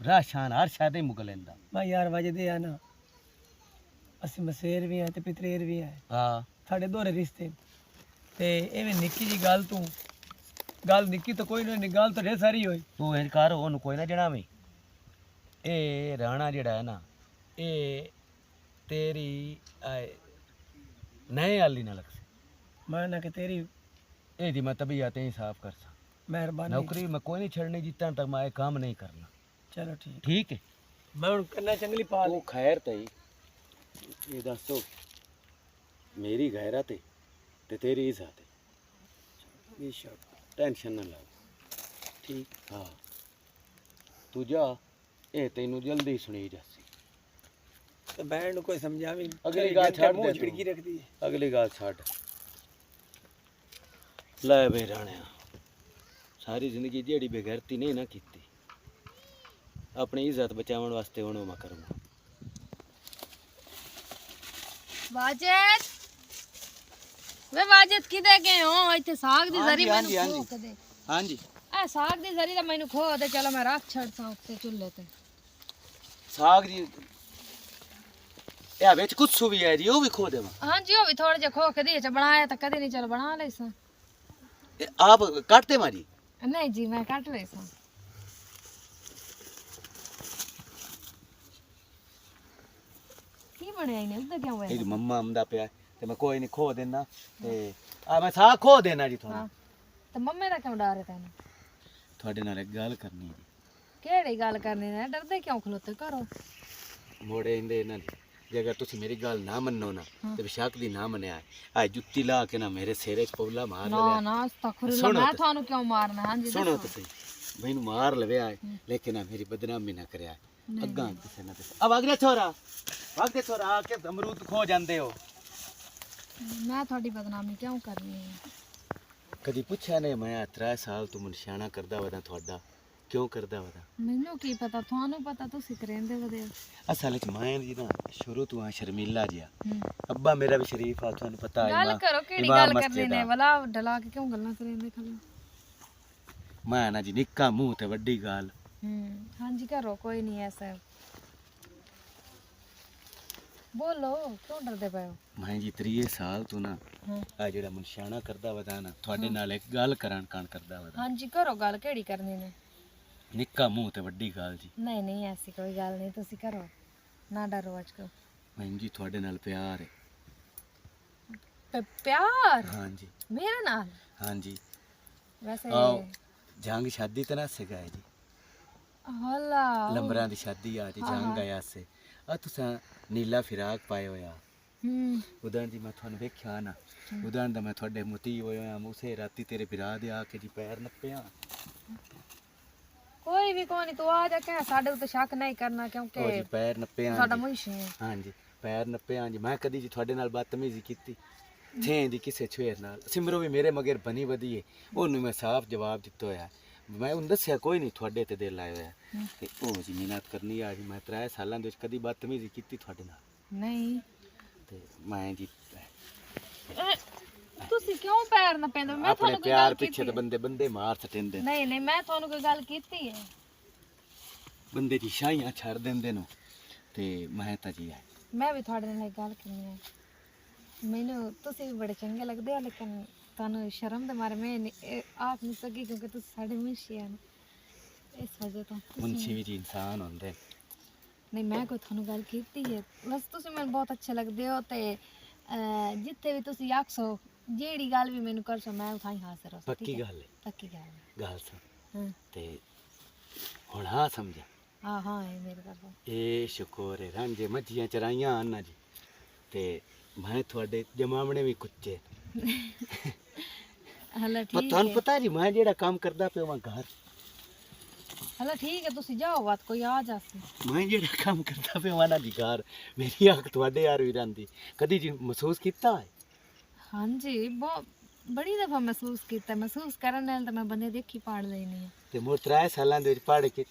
ਰਾਸ਼ਨ ਹਰ ਸ਼ਾਦੇ ਮੁਕ ਲੈਂਦਾ ਮੈਂ ਯਾਰ ਵਜਦੇ ਆ ਨਾ ਅਸੀਂ ਮਸੇਰ ਵੀ ਆ ਤੇ ਪਿਤਰੇਰ ਵੀ ਆ ਹਾਂ ਸਾਡੇ ਦੋਹਰੇ ਰਿਸ਼ਤੇ ਤੇ ਐਵੇਂ ਨਿੱਕੀ ਜੀ ਗੱਲ ਤੂੰ ਗੱਲ ਨਿੱਕੀ ਤਾਂ ਕੋਈ ਨਹੀਂ ਗੱਲ ਤਾਂ ਢੇਰ ਸਾਰੀ ਹੋਈ ਤੂੰ ਇੰਜ ਕਰ ਉਹਨੂੰ ਕੋਈ ਨਾ ਜਣਾਵੇਂ ਇਹ ਰਾਣਾ ਜਿਹੜਾ ਹੈ ਨਾ ਇਹ ਤੇਰੀ ਨਏ ਆਲੀ ਨਾ ਲੱਗ ਮੈਂ ਨਾ ਕਿ ਤੇਰੀ ਇਹਦੀ ਮੈਂ ਤਬੀਅਤ ਹੀ ਸਾਫ਼ ਕਰ ਸਾਂ ਮਿਹਰਬਾਨੀ ਨੌਕਰੀ ਮੈਂ ਕੋਈ ਨਹੀਂ ਛੱਡਣੀ ਜਿੱਤਾਂ ਤੱਕ ਮੈਂ ਇਹ ਕੰਮ ਨਹੀਂ ਕਰਨਾ ਚਲੋ ਠੀਕ ਠੀਕ ਹੈ ਮੈਂ ਹੁਣ ਕੰਨਾ ਚੰਗਲੀ ਪਾ ਲਈ ਖੈਰ ਤਈ ਇਹ ਦੱਸੋ ਮੇਰੀ ਗੈਰਤ ਹੈ ਤੇ ਤੇਰੀ ਇੱਜ਼ਤ ਹੈ ਬੇਸ਼ੱਕ ਟੈਨਸ਼ਨ ਨਾ ਲੈ ਠੀਕ ਹਾਂ ਤੂੰ ਜਾ ਇਹ ਤੈਨੂੰ ਜਲਦੀ ਸੁਣੀ ਜਾਸੀ ਤੇ ਬਹਿਣ ਨੂੰ ਕੋਈ ਸਮਝਾਵੀ ਅਗਲੀ ਗੱਲ ਛੱਡ ਦੇ ਝਿੜਕੀ ਰੱਖਦੀ ਹੈ ਅਗਲੀ ਗੱਲ ਛੱਡ ਲੈ ਬੇ ਰਾਣਿਆ ਸਾਰੀ ਜ਼ਿੰਦਗੀ ਜਿਹੜੀ ਬੇਗੈਰਤੀ ਨਹੀਂ ਨਾ ਕੀਤੀ ਆਪਣੀ ਇੱਜ਼ਤ ਬਚਾਉਣ ਵਾਸਤੇ ਹੁਣ ਮੈਂ ਕਰੂੰਗਾ ਵਾਜਦ ਵੇ ਵਾਜਦ ਕਿਦੇ ਗਏ ਹੋ ਇੱਥੇ ਸਾਗ ਦੀ ਜ਼ਰੀ ਮੈਨੂੰ ਖੋ ਕਦੇ ਹਾਂਜੀ ਆ ਸਾਗ ਦੀ ਜ਼ਰੀ ਦਾ ਮੈਨੂੰ ਖੋ ਤੇ ਚਲੋ ਮੈਂ ਰੱਖ ਛੱਡਸਾਂ ਉੱਤੇ ਚੁੱਲ੍ਹੇ ਤੇ ਸਾਗ ਜੀ ਇਹ ਵਿੱਚ ਕੁੱਸੂ ਵੀ ਹੈ ਜੀ ਉਹ ਵੀ ਖੋ ਦੇਵਾਂ ਹਾਂਜੀ ਉਹ ਵੀ ਥੋੜੇ ਜਿਹਾ ਖੋ ਕੇ ਦੇ ਚ ਬਣਾਇਆ ਤਾਂ ਕਦੇ ਨਹੀਂ ਚਲ ਬਣਾ ਲਈ ਸਾਂ ਇਹ ਆਪ ਕੱਟਦੇ ਮਾਰੀ ਨਹੀਂ ਜੀ ਮੈਂ ਕੱਟ ਲਈ ਸਾਂ ਕੀ ਬਣਿਆ ਇਹਨੇ ਉੱਤੇ ਕਿਉਂ ਇਹ ਹੋਇਆ ਮੰਮਾ ਆਮਦਾ ਪਿਆ ਤੇ ਮੈਂ ਕੋਈ ਨਹੀਂ ਖੋ ਦੇਣਾ ਤੇ ਆ ਮੈਂ ਸਾਗ ਖੋ ਦੇਣਾ ਜੀ ਹਾਂ ਤੁਹਾਨੂੰ ਤੇ ਮੰਮੇ ਦਾ ਕਿਉਂ ਡਰ ਹੈ ਤੈਨੂੰ ਤੁਹਾਡੇ ਨਾਲ ਇੱਕ ਗੱਲ ਕਰਨੀ ਹੈ ਕਿਹੜੀ ਗੱਲ ਕਰਨੀ ਨੇ ਡਰਦੇ ਕਿਉਂ ਖਲੋਤੇ ਕਰੋ ਮੋੜੇ ਇੰਦੇ ਇਹਨਾਂ ਦੀ ਜੇ ਅਗਰ ਤੁਸੀਂ ਮੇਰੀ ਗੱਲ ਨਾ ਮੰਨੋ ਨਾ ਤੇ ਬੇਸ਼ੱਕ ਦੀ ਨਾ ਮੰਨਿਆ ਆ ਜੁੱਤੀ ਲਾ ਕੇ ਨਾ ਮੇਰੇ ਸਿਰੇ 'ਚ ਪੌਲਾ ਮਾਰ ਨਾ ਲਵੇ ਨਾ ਅਸਤਗਫੁਰੁੱਲਾ ਸੁਣੋ ਮੈਂ ਤੇ। ਤੁਹਾਨੂੰ ਕਿਉਂ ਮਾਰਨਾ ਹਾਂਜੀ ਸੁਣੋ ਤੁਸੀਂ ਮੈਨੂੰ ਮਾਰ ਲਵਿਆ ਲੇਕਿਨ ਆ ਮੇਰੀ ਬਦਨਾਮੀ ਨਾ ਕਰਿਆ ਅੱਗਾ ਕਿਸੇ ਨਾ ਕਿਸੇ ਆ ਵਗਦੇ ਛੋਰਾ ਆ ਕੇ ਅਮਰੂਦ ਖੋ ਜਾਂਦੇ ਹੋ ਮੈਂ ਤੁਹਾਡੀ ਬਦਨਾਮੀ ਕਿਉਂ ਕਰਨੀ ਹੈ ਕਦੀ ਪੁੱਛਿਆ ਨਹੀਂ ਮੈਂ 3 ਸਾਲ ਤੋਂ ਨਿਸ਼ਾਨਾ ਕਰਦਾ ਵਦਾ ਤੁਹਾਡਾ ਕਿਉਂ ਕਰਦਾ ਵਦਾ ਮੈਨੂੰ ਕੀ ਪਤਾ ਤੁਹਾਨੂੰ ਪਤਾ ਤੁਸੀਂ ਕਰੇਂਦੇ ਵਧੇ ਹੋ। ਅਸਲ ਵਿੱਚ ਮੈਂ ਜੀ ਨਾ ਸ਼ੁਰੂ ਤੋਂ ਆ ਸ਼ਰਮੀਲਾ ਜਿਹਾ ਹੂੰ। ਅੱਬਾ ਮੇਰਾ ਵੀ ਸ਼ਰੀਫ ਆ ਤੁਹਾਨੂੰ ਪਤਾ ਹੈ ਗੱਲ ਕਰੋ ਕਿਹੜੀ ਗੱਲ ਕਰਨੀ ਨੇ ਵਲਾ ਢਲਾ ਕੇ ਕਿਉਂ ਗੱਲਾਂ ਕਰੇਂਦੇ ਖਲੋ ਮੈਂ ਨਾ ਜੀ ਨਿੱਕਾ ਮੂੰਹ ਤੇ ਵੱਡੀ ਗੱਲ ਹਾਂਜੀ ਕਰੋ ਕੋਈ ਨਹੀਂ ਐਸਾ ਬੋਲੋ ਕਿਉਂ ਡਰਦੇ ਪਏ ਹੋ ਮੈਂ ਜੀ 3 ਸਾਲ ਤੋਂ ਨਾ ਹਾਂ ਆ ਜਿਹੜਾ ਨਿਸ਼ਾਨਾ ਕਰਦਾ ਵਦਾ ਨਾ ਤੁਹਾਡੇ ਨਾਲ ਇੱਕ ਗੱਲ ਕਣ ਕਰਦਾ ਵਦਾ ਹਾਂਜੀ ਕਰੋ ਗੱਲ ਕਿਹੜੀ ਕਰਨੀ ਨੇ ਨਿੱਕਾ ਮੂੰਹ ਤੇ ਵੱਡੀ ਗੱਲ ਜੀ ਨਹੀਂ ਨਹੀਂ ਐਸੀ ਕੋਈ ਗੱਲ ਨਹੀਂ ਤੁਸੀਂ ਕਰੋ ਨਾ ਡਰੋ ਅੱਜ ਕੋ ਮੈਂ ਜੀ ਤੁਹਾਡੇ ਨਾਲ ਪਿਆਰ ਹੈ ਪਿਆਰ ਹਾਂਜੀ ਮੇਰੇ ਨਾਲ ਹਾਂਜੀ ਵੈਸੇ ਆਓ ਜੰਗ ਸ਼ਾਦੀ ਤੇ ਨਾ ਸਿਖਾਏ ਜੀ ਹਲਾ ਲੰਬਰਾਂ ਦੀ ਸ਼ਾਦੀ ਆ ਜੀ ਜੰਗ ਆਇਆ ਸੇ ਆ ਤੁਸੀਂ ਨੀਲਾ ਫਿਰਾਕ ਪਾਏ ਹੋਇਆ ਉਦਾਂ ਜੀ ਮੈਂ ਤੁਹਾਨੂੰ ਵੇਖਿਆ ਨਾ ਉਦਾਂ ਦਾ ਮੈਂ ਤੁਹਾਡੇ ਮੁਤੀ ਹੋਇਆ ਉਸੇ ਰਾਤੀ ਤੇਰੇ ਵਿਰਾਹ ਦੇ ਆ ਕੇ ਜੀ ਪੈਰ ਨੱਪਿਆ ਕੋਈ ਵੀ ਕੋਈ ਨਹੀਂ ਤੂੰ ਆ ਜਾ ਕੇ ਸਾਡੇ ਉੱਤੇ ਸ਼ੱਕ ਨਹੀਂ ਕਰਨਾ ਉਹ ਜੀ ਕਿਉਂਕਿ ਪੈਰ ਨੱਪਿਆ ਸਾਡਾ ਜੀ। ਮੁੰਸ਼ੀ ਹੈ ਹਾਂਜੀ ਪੈਰ ਨੱਪਿਆ ਜੀ ਮੈਂ ਕਦੀ ਜੀ ਤੁਹਾਡੇ ਨਾਲ ਬਦਤਮੀਜ਼ੀ ਕੀਤੀ ਥੇ ਦੀ ਕਿਸੇ ਛੇਰ ਨਾਲ ਸਿਮਰੋ ਵੀ ਮੇਰੇ ਮਗਰ ਬਣੀ ਵਧੀਏ ਉਹਨੂੰ ਮੈਂ ਸਾਫ਼ ਜਵਾਬ ਦਿੱਤਾ ਹੋਇਆ ਮੈਂ ਉਹਨੂੰ ਦੱਸਿਆ ਕੋਈ ਨਹੀਂ ਤੁਹਾਡੇ ਤੇ ਦਿਲ ਆਇਆ ਹੋਇਆ ਤੇ ਉਹ ਜੀ ਮਿਹਨਤ ਕਰਨੀ ਆ ਜੀ ਮੈਂ 3 ਸਾਲਾਂ ਦੇ ਵਿੱਚ ਕਦੀ ਬਦਤਮੀਜ਼ੀ ਕੀਤੀ ਤੁਹਾਡੇ ਨਾਲ ਨਹੀਂ ਤੇ ਮੈਂ ਜੀ ਤੁਸੀਂ ਕਿਉਂ ਪੈਰ ਨਾ ਪੈਂਦੇ ਮੈਂ ਆਪਣੇ ਤੁਹਾਨੂੰ ਕੋਈ ਪਿਆਰ ਗੱਲ ਪਿੱਛੇ ਕੀਤੀ ਤੇ ਬੰਦੇ ਮਾਰ ਸਟਿੰਦੇ ਨਹੀਂ ਨਹੀਂ ਮੈਂ ਤੁਹਾਨੂੰ ਕੋਈ ਗੱਲ ਕੀਤੀ ਹੈ ਬੰਦੇ ਦੀ ਸ਼ਾਹੀਆਂ ਛੱਡ ਦਿੰਦੇ ਨੂੰ ਤੇ ਮੈਂ ਤਾਂ ਜੀ ਮੈਂ ਵੀ ਤੁਹਾਡੇ ਨਾਲ ਇੱਕ ਗੱਲ ਕਰਨੀ ਹੈ ਮੈਨੂੰ ਤੁਸੀਂ ਵੀ ਬੜੇ ਚੰਗੇ ਲੱਗਦੇ ਹੋ ਲੇਕਿਨ ਤੁਹਾਨੂੰ ਸ਼ਰਮ ਦੇ ਮਾਰੇ ਮੈਂ ਆਪ ਨਹੀਂ ਸਕੀ ਕਿਉਂਕਿ ਤੁਸੀਂ ਸਾਡੇ ਮੁੰਸ਼ੀ ਹਨ ਇਸ ਵਜ੍ਹਾ ਤੋਂ ਮੁੰਸ਼ੀ ਵੀ ਜੀ ਇਨਸਾਨ ਹੁੰਦੇ ਨਹੀਂ ਮੈਂ ਕੋਈ ਤੁਹਾਨੂੰ ਗੱਲ ਕੀਤੀ ਹੈ ਬਸ ਤੁਸੀਂ ਮੈਨੂੰ ਬਹੁਤ ਅੱਛੇ ਲੱਗਦੇ ਹੋ ਤੇ ਜਿੱਥੇ ਵੀ ਤੁਸੀਂ ਆਖੋ ਜਿਹੜੀ ਗੱਲ ਵੀ ਮੈਨੂੰ ਕਰਸੋ ਮੈਂ ਉਥਾਈ ਹਾਜ਼ਰ ਹਾਂ ਪੱਕੀ ਗੱਲ ਹੈ ਪੱਕੀ ਗੱਲ ਹੈ ਗੱਲ ਸੁਣ ਹਾਂ ਤੇ ਹੁਣ ਹਾਂ ਸਮਝਿਆ ਹਾਂ ਹਾਂ ਇਹ ਮੇਰੇ ਗੱਲ ਇਹ ਸ਼ੁਕਰ ਹੈ ਰਾਂਝੇ ਮੱਝੀਆਂ ਚਰਾਈਆਂ ਆਨਾ ਜੀ ਤੇ ਮੈਂ ਤੁਹਾਡੇ ਜਮਾਵਣੇ ਵੀ ਕੁੱਚੇ ਹਲਾ ਪਰ ਠੀਕ ਤੁਹਾਨੂੰ ਹੈ ਪਤਾ ਜੀ ਮੈਂ ਜਿਹੜਾ ਕੰਮ ਕਰਦਾ ਪਿਆ ਮੈਂ ਘਰ ਹਲਾ ਠੀਕ ਹੈ ਤੁਸੀਂ ਜਾਓ ਬਾਤ ਕੋਈ ਆ ਜਾਸੀ ਮੈਂ ਜਿਹੜਾ ਕੰਮ ਕਰਦਾ ਪਿਆ ਵਾਨਾ ਦੀ ਘਰ ਮੇਰੀ ਅੱਖ ਤੁਹਾਡੇ ਯਾਰ ਵੀ ਰਹਿੰਦੀ ਕਦੀ ਜੀ ਮਹਿਸੂਸ ਕੀਤਾ ਹੈ ਹਾਂਜੀ ਬਹੁਤ ਬੜੀ ਦਫਾ ਮਹਿਸੂਸ ਕੀਤਾ ਮਹਿਸੂਸ ਕਰਨ ਨਾਲ ਤਾਂ ਮੈਂ ਬੰਦੇ ਦੇਖੀ ਪਾੜ ਲੈਣੀ ਹੈ ਤੇ ਮੋਰ 3 ਸਾਲਾਂ ਦੇ ਵਿੱਚ ਪੜ੍ਹ ਕੇ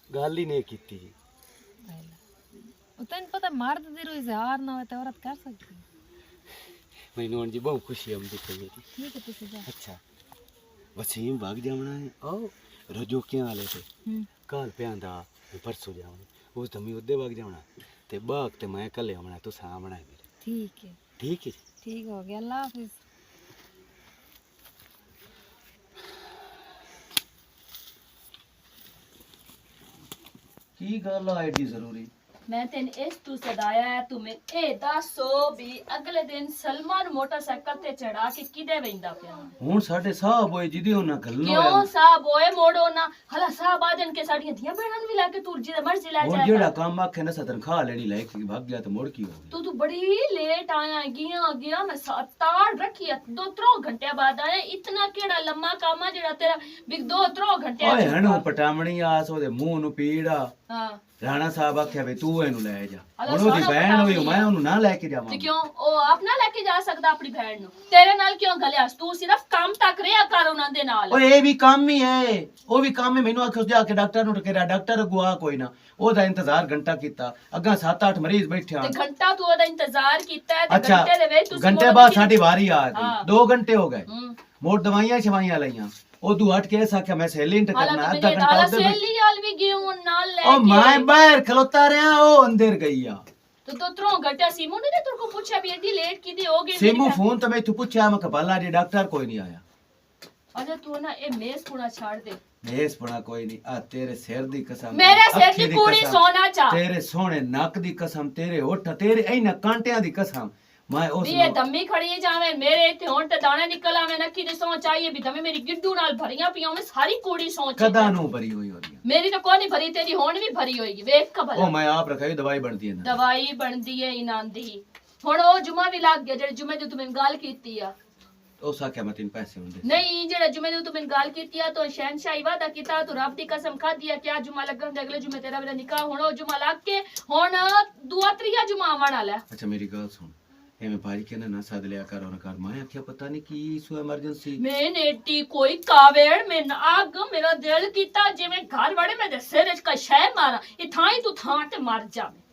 ਗੱਲ ਹੀ ਨਹੀਂ ਕੀਤੀ ਜੀ ਉਹ ਤੈਨੂੰ ਪਤਾ ਮਰਦ ਦੀ ਰੋਈ ਇਜ਼ਹਾਰ ਨਾ ਹੋਵੇ ਤਾਂ ਔਰਤ ਕਰ ਸਕਦੀ ਹੈ ਮੈਨੂੰ ਹੁਣ ਜੀ ਬਹੁਤ ਖੁਸ਼ੀ ਆਉਂਦੀ ਪਈ ਹੈ ਜੀ ਠੀਕ ਹੈ ਤੁਸੀਂ ਜਾਓ अच्छा वसीम भाग जावना है ओ रजोकियां वाले से कल पे आंदा परसों जावना उस दमी उदे भाग जावना ते बाग ते मैं कल आवना तो सामना है मेरे ठीक है ठीक है ठीक हो गया अल्लाह हाफिज की गल है एडी जरूरी मैं तेन इस तू सदाया है तू मैं ए दसो भी अगले दिन सलमान मोटरसाइकिल ते चढ़ा के किदे वेंदा पिया हुन साडे साहब होए जिदी होना गल्लो क्यों साहब ओए मोड़ो ना हला साहब आजन के साडियां धियां बहन भी लाके तू जिदे मर्जी ला हुन जाए जेड़ा काम आखे ना तनख्वाह लेनी लायक भाग गया तो मोड़ की हो गया तू बड़ी लेट आया गया मैं ताड़ रखी 2-3 घंटे बाद आया इतना केड़ा लम्मा काम है जेड़ा तेरा बिग 2-3 घंटे ओए हणो पटामणी आस ओदे मुंह नु पीड़ा हां राणा साहब आख्या वे तू एनु ले जा अरे हुन ओदी सारा बहन होई मैं ओनु ना लेके ते जावां क्यों ओ आप ना लेके जा सकदा अपनी बहन नु तेरे नाल क्यों गलियास तू सिर्फ काम तक रिया कर उना दे नाल ओए ये भी काम ही है वो भी काम है मेनू आखे जाके डॉक्टर नु टकेरा डॉक्टर गुआ कोई ना ओदा इंतजार घंटा कीता अगा 7-8 मरीज बैठे ते घंटा तू ओदा इंतजार कीता है ते अच्छा घंटे दे विच तू घंटे बाद साडी वारी आ गई हाँ। 2 घंटे हो गए हम्म मोर दवाइयां शवाइयां लईयां ओ तू हट के ऐसा कि मैं सहेली ट करना हालांकि आधा मेरे घंटा नाल उधर सहेली आल भी गई हूं नाल ओ लेके मैं बाहर खलोता रहा ओ अंदर गई आ तो 3 घंटे सीमू ने तेरे को पूछा भी एडी लेट की हो गई सिमू फोन तो मैं तू पूछा मैं कपाला जी डॉक्टर कोई नहीं आया अच्छा तू ना ए मेस पुणा छाड़ दे मेस पड़ा कोई नहीं आ तेरे सिर दी कसम मेरे सिर अखी दी पूरी कसम, सोना चा तेरे सोने नक दी कसम तेरे होठ तेरे ऐना कांटियां दी कसम मैं उस भी ये दम्मी खड़ी जावे मेरे इथे हुन ते दाने निकल आवे नक्की दी सो चाहिए भी दम्मी मेरी गिड्डू नाल भरियां पियां में सारी कोड़ी सोच कदा नु भरी हुई होनी मेरी तो कोई नहीं भरी तेरी हुन भी भरी होएगी वेख का ओ भला मैं आप रखाई दवाई बनती है ना दवाई बनदी है इनांदी हुन ओ जुमा भी लग गया जेड़े जुमे दी तू मैंने गल कीती आ ओ साख्या मैं तीन पैसे होंदे नहीं जेड़ा जुमे दी तू मैंने गल कीती आ तो शहनशाही वादा कीता तू रब दी कसम खा दिया क्या जुमा लगन दे अगले जुमे तेरा मेरा निकाह हुन ओ जुमा लग के हुन दुआ त्रिया जुमा आवन वाला अच्छा मेरी गल सुन एमे भाई के ना सद लिया कर और कर मैं आख्या पता नहीं की सो इमरजेंसी मैं नेटी कोई कावेड़ में न आग मेरा दिल कीता जे मैं घर वड़े मैं दे सिर च का शय मारा ये थाई तू थां ते मर जावे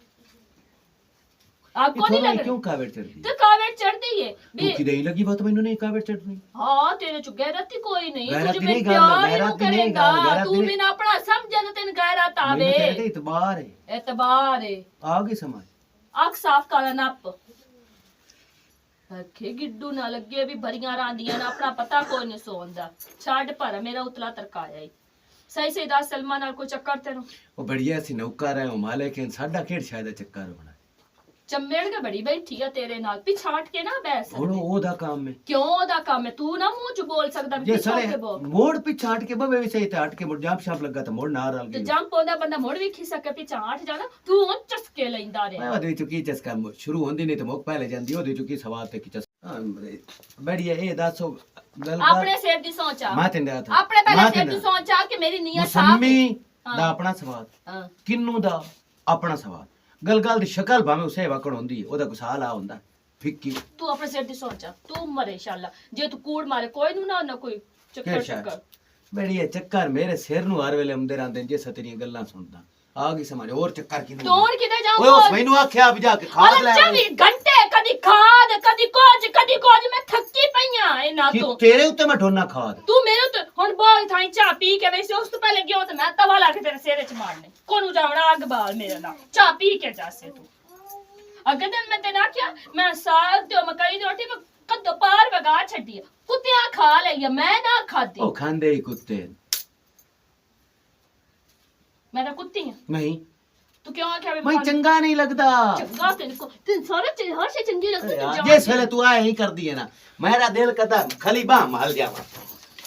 आपको नहीं लग क्यों कावेड़ चढ़ती तो कावेड़ चढ़ती है तू की नहीं लगी बात मैंने नहीं कावेड़ चढ़नी हां तेरे च गैरत ही कोई नहीं गैरत तुझे नहीं मैं गल, प्यार ही गैरत नु नहीं करेगा गल, गैरत तू नहीं। बिना अपना समझे तो तेन गैरत आवे मैंने कहते इतबार है एतबार है आ गई समझ अख साफ काला नप रखे गिड्डू ना लगे भी भरियां रांदियां ना अपना पता कोई नहीं सोंदा छाड़ पर मेरा उतला तरकाया ही सही सही दस सलमान नाल कोई चक्कर तेनु वो बढ़िया सी नौकर है वो माले के साडा खेड़ शायद चक्कर होना चम्मेड़ के बड़ी बैठी है तेरे नाल पिछाट के ना बैस ਹੁਣ ਉਹਦਾ ਕੰਮ ਹੈ क्यों ओदा काम है तू ना मुंह च बोल सकदा भी ਜੇ पिछाट के ਸਾਲੇ बोल ਮੋੜ ਪਿੱਛੇ ਹਟ ਕੇ ਬਵੇ ਵੀ ਸਹੀ ਤੇ ਹਟ ਕੇ ਮੁੜ ਜਾਪ ਛਾਪ ਲੱਗਾ ਤਾਂ ਮੋੜ ਨਾ ਰਲ ਤੇ ਗਈ ਜੰਪ ਉਹਦਾ ਬੰਦਾ ਮੁੜ ਵੀ ਖਿਸਕ ਕੇ ਪਿਛਾਟ ਜਾਣਾ ਤੂੰ ਉਹ ਚਸਕੇ ਲੈਂਦਾ ਮੈਂ ਰਿਹਾ ਉਹਦੇ ਵਿੱਚ ਕੀ ਚਸਕਾ ਸ਼ੁਰੂ ਹੁੰਦੀ ਨਹੀਂ ਤੇ ਮੁੱਕ ਪਹਿਲੇ ਜਾਂਦੀ ਉਹਦੇ ਵਿੱਚ ਕੀ ਸਵਾਦ ਤੇ ਕੀ ਚਸਕਾ ਬੜੀਆ ਇਹ ਦੱਸੋ ਗੱਲ ਆਪਣੇ ਸਿਰ ਦੀ ਸੋਚਾ ਮੈਂ ਤੈਨੂੰ ਦੱਸ ਆਪਣੇ ਪਹਿਲੇ ਸਿਰ ਦੀ ਸੋਚਾ ਕਿ ਮੇਰੀ ਨੀਅਤ ਸਾਫ਼ ਹੈ ਮੁਸੰਮੀ ਦਾ ਆਪਣਾ ਸਵਾਦ ਹਾਂ ਕਿੰਨੂ ਦਾ ਆਪਣਾ ਸਵਾਦ ਗਲਗਲ ਦੀ ਸ਼ਕਲ ਭਾਵੇਂ ਉਸੇ ਵਕੜ ਹੁੰਦੀ ਹੈ ਉਹਦਾ ਗੁਸਾਲ ਆ ਹੁੰਦਾ ਫਿੱਕੀ ਤੂੰ ਆਪਣੇ ਸਿਰ ਦੀ ਸੋਚਾ ਤੂੰ ਮਰੇ ਇਨਸ਼ਾਅੱਲਾ ਜੇ ਤੂੰ ਕੂੜ ਮਾਰੇ ਕੋਈ ਨੂੰ ਨਾ ਨਾ ਕੋਈ ਚੱਕਰ ਚੱਕਰ ਬੜੀਆ ਚੱਕਰ ਮੇਰੇ ਸਿਰ ਨੂੰ ਹਰ ਵੇਲੇ ਆਉਂਦੇ ਰਹਿੰਦੇ ਜੇ ਸਤਰੀਆਂ ਗੱਲਾਂ ਸੁਣਦਾ ਆ ਗਈ ਸਮਝ ਹੋਰ ਚੱਕਰ ਕਿਨੂੰ ਤੋੜ ਕਿਤੇ ਓਏ ਉਸ ਜਾਊਂ ਮੈਨੂੰ ਆਖਿਆ ਵੀ ਜਾ ਕੇ ਖਾਦ ਲੈ ਅਰੇ 24 ਘੰਟੇ ਕਦੀ ਖਾਦ ਕਦੀ ਕੁਝ ਮੈਂ ਥੱਕੀ ਪਈਆਂ ਇਹਨਾਂ ਕਿ ਤੋਂ ਤੇਰੇ ਉੱਤੇ ਮੈਂ ਢੋਨਾ ਖਾਦ ਤੂੰ ਮੇਰੇ ਤੋਂ ਹੁਣ ਬਹੁਤ ਥਾਈ ਚਾਹ ਪੀ ਕੇ ਵੈਸੇ ਉਸ ਤੋਂ ਪਹਿਲੇ ਗਿਓ ਤੇ ਮੈਂ ਤਵਾ ਲਾ ਕੇ ਤੇਰੇ ਸਿਰ 'ਚ ਮਾਰਨੇ ਕੋਨੂੰ ਜਾਵਣਾ ਅੱਗ ਬਾਲ ਮੇਰੇ ਨਾਲ ਚਾਹ ਪੀ ਕੇ ਜਾਸੇ ਤੂੰ ਅੱਗੇ ਦਿਨ ਮੈਂ ਤੈਨੂੰ ਆਖਿਆ ਮੈਂ ਸਾਗ ਤੇ ਮਕਈ ਦੀ ਰੋਟੀ ਮੈਂ ਕਦੋਂ ਪਾਰ ਵਗਾ ਛੱਡੀ ਕੁੱਤਿਆਂ ਖਾ ਲਈ ਮੈਂ ਨਾ ਖਾਦੀ ਉਹ ਖਾਂਦੇ ਹੀ ਕੁੱਤੇ ਮੈਂ ਤਾਂ ਕੁੱਤੀ ਆ ਨਹੀਂ ਤੂੰ ਕਿਉਂ ਆਖਿਆ ਵੀ ਮੈਂ ਚੰਗਾ ਨਹੀਂ ਲੱਗਦਾ ਚੰਗਾ ਤੈਨੂੰ ਸਾਰੇ ਹਰ ਸ਼ੇ ਚੰਗੀ ਲੱਗਦੀ ਤੂੰ ਜੇ ਸਵੇਲੇ ਤੂੰ ਆਏ ਹੀ ਕਰਦੀ ਹੈ ਨਾ ਮੇਰਾ ਦਿਲ ਕਰਦਾ ਖਲੀ ਬਾਹ ਮਾਲ ਜਾਵਾ